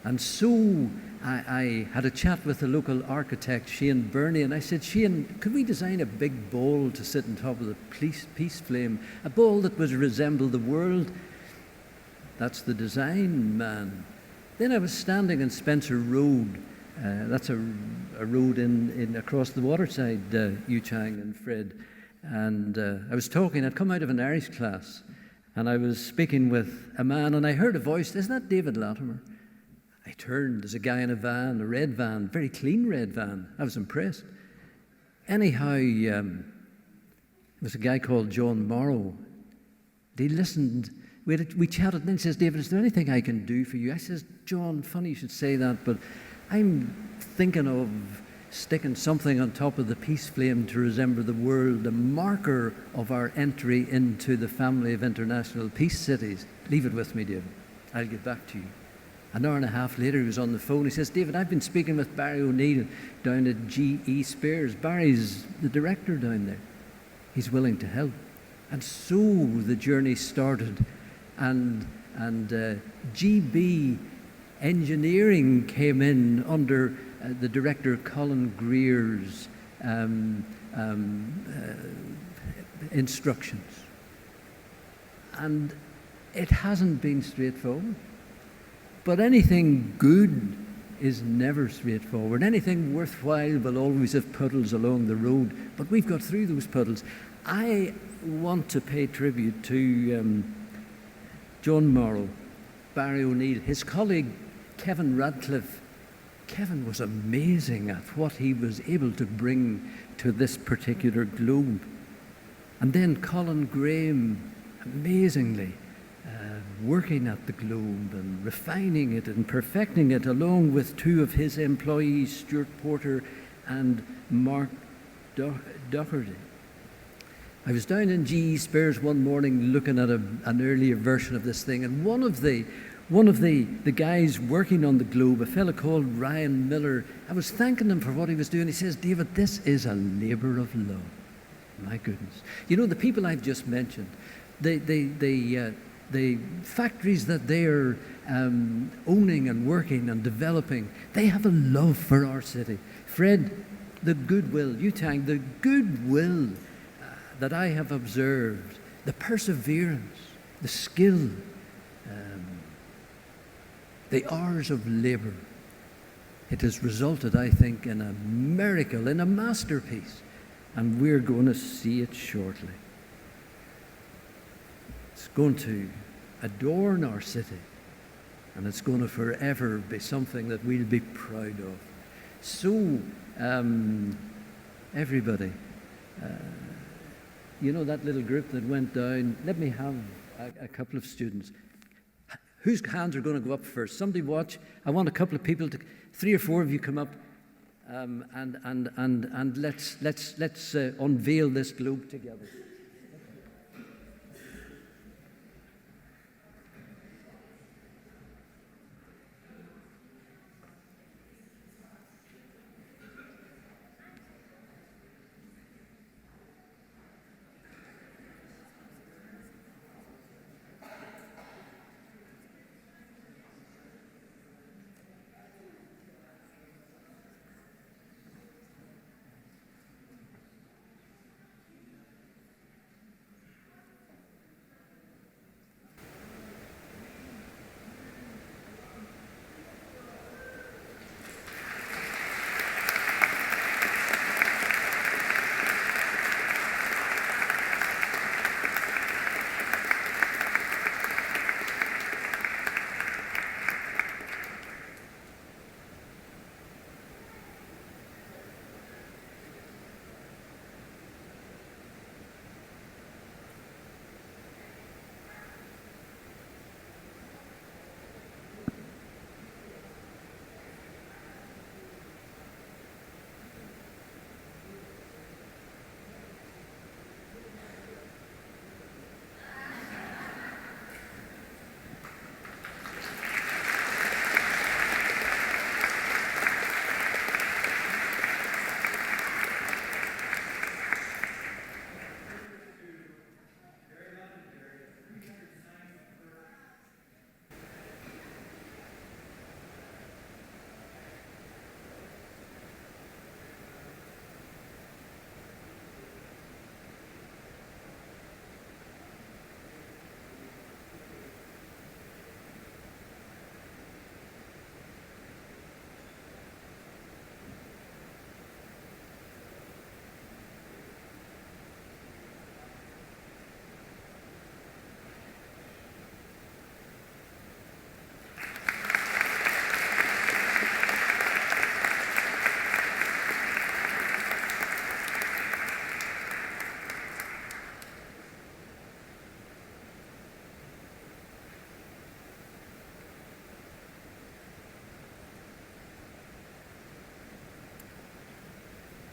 And so I had a chat with the local architect, Shane Burney, and I said, Shane, could we design a big ball to sit on top of the peace flame, a ball that would resemble the world? That's the design, man. Then I was standing in Spencer Road. That's a road in across the waterside, Yu Chang and Fred. And I was talking, I'd come out of an Irish class, and I was speaking with a man, and I heard a voice, isn't that David Latimer? I turned, there's a guy in a van, a red van, very clean red van. I was impressed. Anyhow, there was a guy called John Morrow. He listened, we chatted, and then he says, David, is there anything I can do for you? I says, John, funny you should say that, but I'm thinking of sticking something on top of the peace flame to resemble the world, a marker of our entry into the family of international peace cities. Leave it with me, David. I'll get back to you. An hour and a half later, he was on the phone. He says, David, I've been speaking with Barry O'Neill down at G.E. Spears. Barry's the director down there. He's willing to help. And so the journey started. And GB Engineering came in under the director Colin Greer's instructions. And it hasn't been straightforward. But anything good is never straightforward. Anything worthwhile will always have puddles along the road, but we've got through those puddles. I want to pay tribute to John Morrow, Barry O'Neill, his colleague Kevin Radcliffe. Kevin was amazing at what he was able to bring to this particular globe. And then Colin Graham, amazingly, working at the globe and refining it and perfecting it, along with two of his employees, Stuart Porter and Mark Doherty. I was down in G.E. Spears one morning looking at an earlier version of this thing, and one of the guys working on the globe, a fellow called Ryan Miller, I was thanking him for what he was doing. He says, David, this is a labour of love. My goodness. You know, the people I've just mentioned, the factories that they're owning and working and developing, they have a love for our city. Fred, the goodwill, Yutang, the goodwill that I have observed, the perseverance, the skill, the hours of labour, it has resulted, I think, in a miracle, in a masterpiece, and we're going to see it shortly. It's going to adorn our city, and it's going to forever be something that we'll be proud of. So, everybody, you know that little group that went down, let me have a couple of students. Whose hands are going to go up first? Somebody watch. I want a couple of people, 3 or 4 of you come up, and let's unveil this globe together.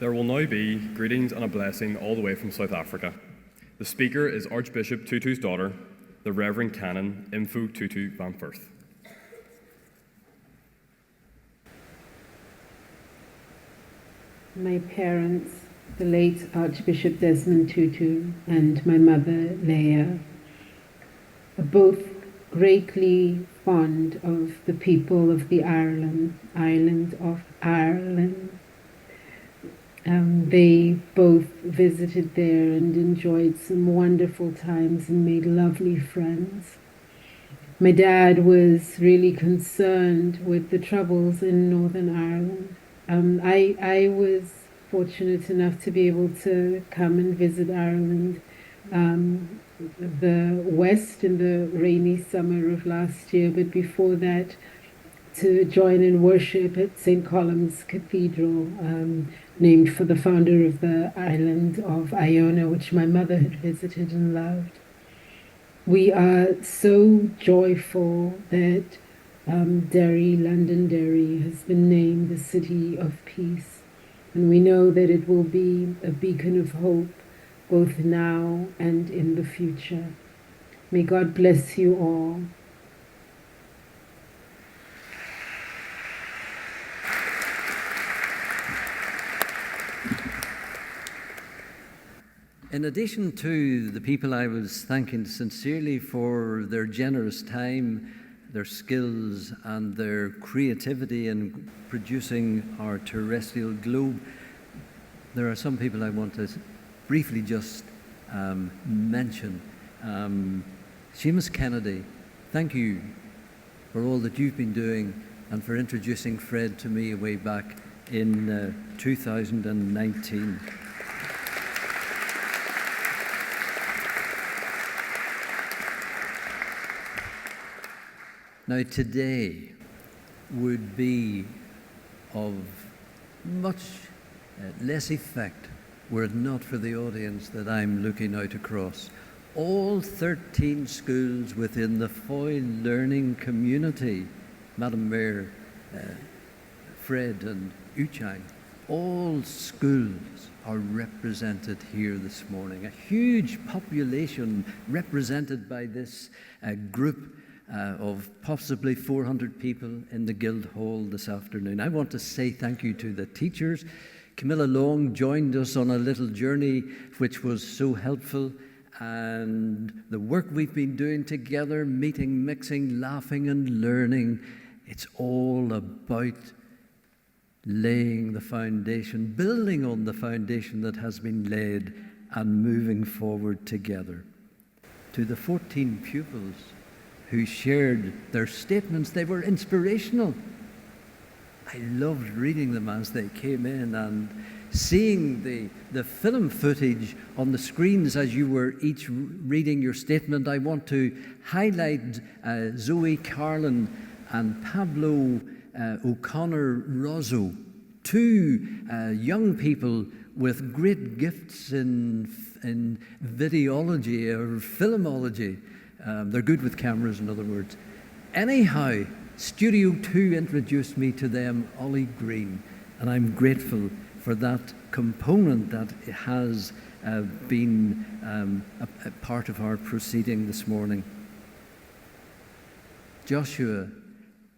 There will now be greetings and a blessing all the way from South Africa. The speaker is Archbishop Tutu's daughter, the Reverend Canon Info Tutu van Firth. My parents, the late Archbishop Desmond Tutu and my mother, Leah, are both greatly fond of the people of the island of Ireland. They both visited there and enjoyed some wonderful times and made lovely friends. My dad was really concerned with the troubles in Northern Ireland. I was fortunate enough to be able to come and visit Ireland, the West in the rainy summer of last year, but before that to join in worship at St. Columb's Cathedral, named for the founder of the island of Iona, which my mother had visited and loved. We are so joyful that Derry, Londonderry, has been named the City of Peace. And we know that it will be a beacon of hope, both now and in the future. May God bless you all. In addition to the people I was thanking sincerely for their generous time, their skills and their creativity in producing our terrestrial globe, there are some people I want to briefly just mention. Seamus Kennedy, thank you for all that you've been doing and for introducing Fred to me way back in 2019. Now, today would be of much less effect were it not for the audience that I'm looking out across. All 13 schools within the Foyle learning community, Madam Mayor, Fred and Uchang, all schools are represented here this morning. A huge population represented by this group of possibly 400 people in the Guildhall this afternoon. I want to say thank you to the teachers. Camilla Long joined us on a little journey which was so helpful, and the work we've been doing together, meeting, mixing, laughing and learning, it's all about laying the foundation, building on the foundation that has been laid and moving forward together. To the 14 pupils who shared their statements, they were inspirational. I loved reading them as they came in and seeing the film footage on the screens as you were each reading your statement. I want to highlight Zoe Carlin and Pablo O'Connor Rozzo, two young people with great gifts in videology or filmology. They're good with cameras, in other words. Anyhow, Studio 2 introduced me to them, Ollie Green, and I'm grateful for that component that has been a part of our proceeding this morning. Joshua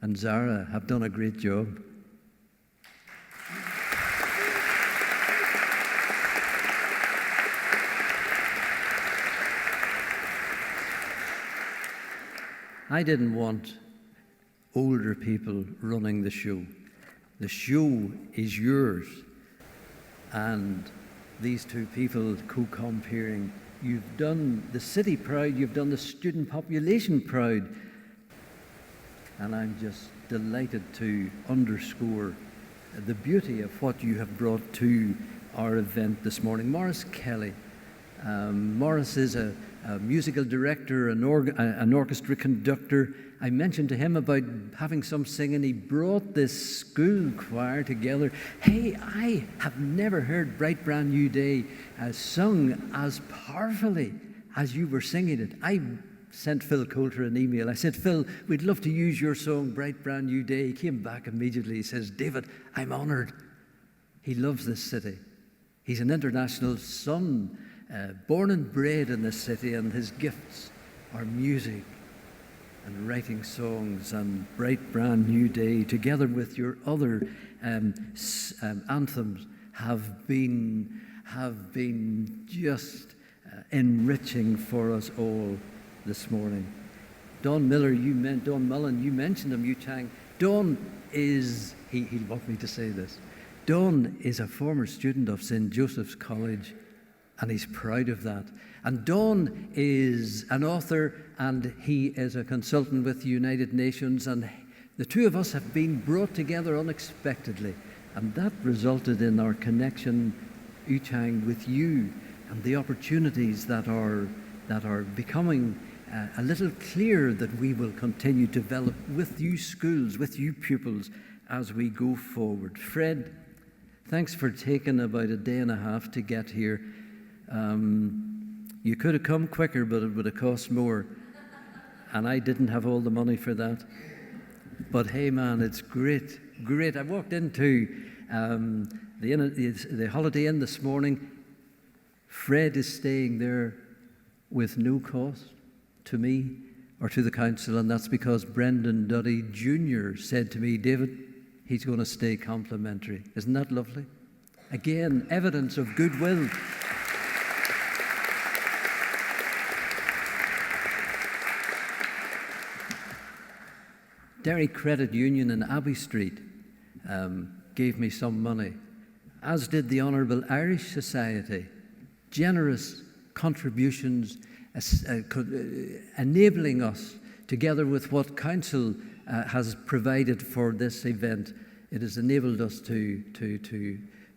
and Zara have done a great job. I didn't want older people running the show. The show is yours. And these two people co-comparing, you've done the city proud, you've done the student population proud. And I'm just delighted to underscore the beauty of what you have brought to our event this morning. Maurice Kelly. Maurice is a musical director, an orchestra conductor. I mentioned to him about having some singing. He brought this school choir together. Hey, I have never heard Bright Brand New Day sung as powerfully as you were singing it. I sent Phil Coulter an email. I said, Phil, we'd love to use your song, Bright Brand New Day. He came back immediately. He says, David, I'm honoured. He loves this city. He's an international son, born and bred in this city, and his gifts are music and writing songs and Bright Brand New Day, together with your other anthems, have been just enriching for us all this morning. Don Mullen, you mentioned him, Yu Chang. Don is, he'll want me to say this, Don is a former student of St. Joseph's College, and he's proud of that. And Don is an author, and he is a consultant with the United Nations, and the two of us have been brought together unexpectedly, and that resulted in our connection, Yu Chang, with you, and the opportunities that are becoming a little clearer that we will continue to develop with you schools, with you pupils, as we go forward. Fred, thanks for taking about a day and a half to get here. You could have come quicker, but it would have cost more. And I didn't have all the money for that. But hey, man, it's great. I walked into the Holiday Inn this morning. Fred is staying there with no cost to me or to the council, and that's because Brendan Duddy Jr. said to me, David, he's going to stay complimentary. Isn't that lovely? Again, evidence of goodwill. Derry Credit Union in Abbey Street gave me some money, as did the Honourable Irish Society. Generous contributions enabling us, together with what Council has provided for this event, it has enabled us to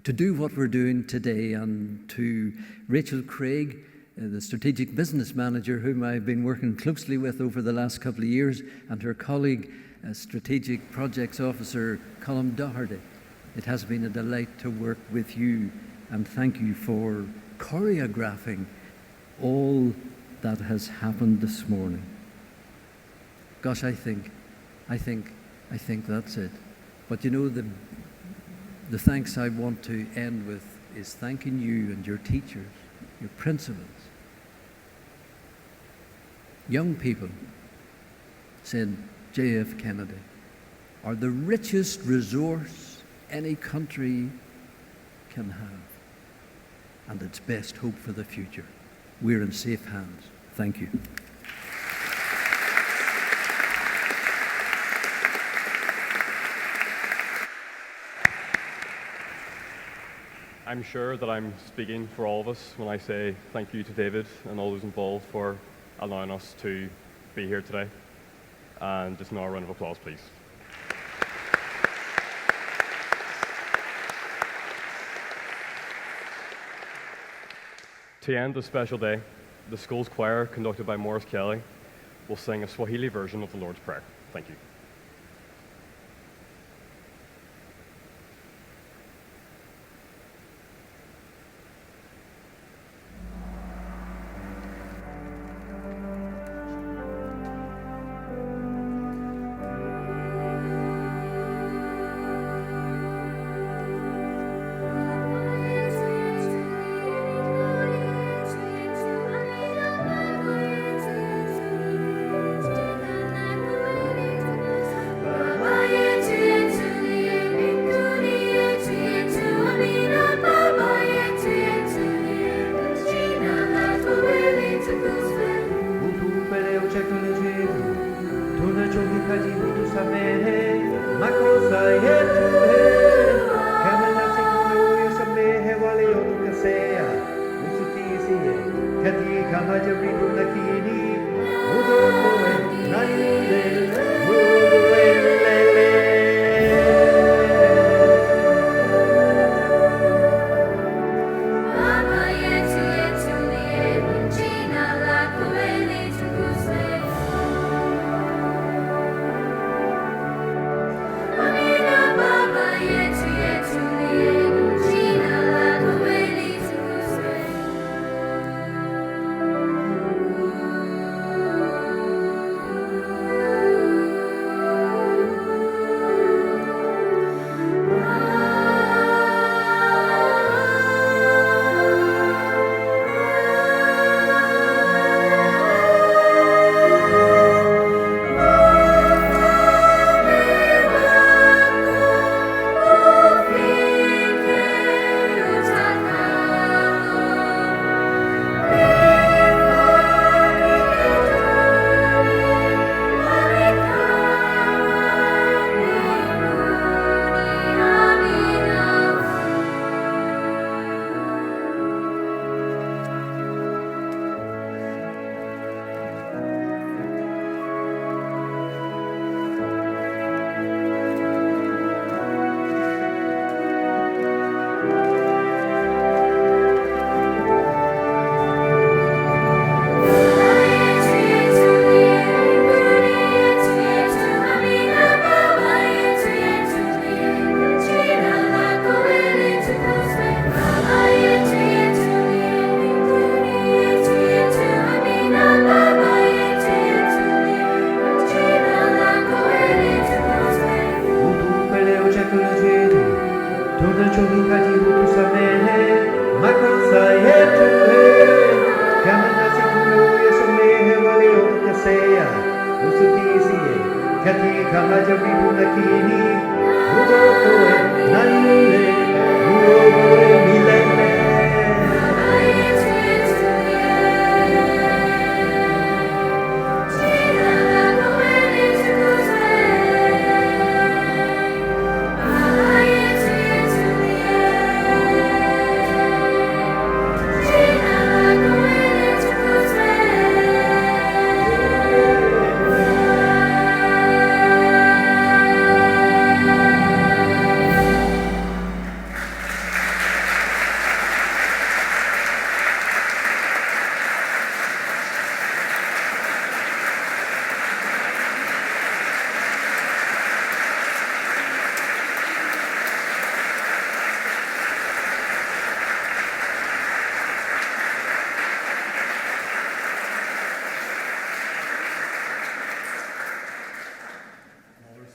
do what we're doing today. And to Rachel Craig, the Strategic Business Manager, whom I've been working closely with over the last couple of years, and her colleague, Strategic Projects Officer Colm Doherty, it has been a delight to work with you, and thank you for choreographing all that has happened this morning. Gosh, I think that's it. But you know, the thanks I want to end with is thanking you and your teachers, your principals. Young people, said J.F. Kennedy, are the richest resource any country can have, and its best hope for the future. We're in safe hands. Thank you. I'm sure that I'm speaking for all of us when I say thank you to David and all those involved for allowing us to be here today. And just now a round of applause, please. To end this special day, the school's choir, conducted by Morris Kelly, will sing a Swahili version of the Lord's Prayer. Thank you.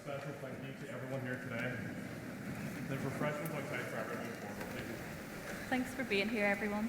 Special thank you to everyone here today. There's refreshments outside for everyone. Thanks for being here, everyone.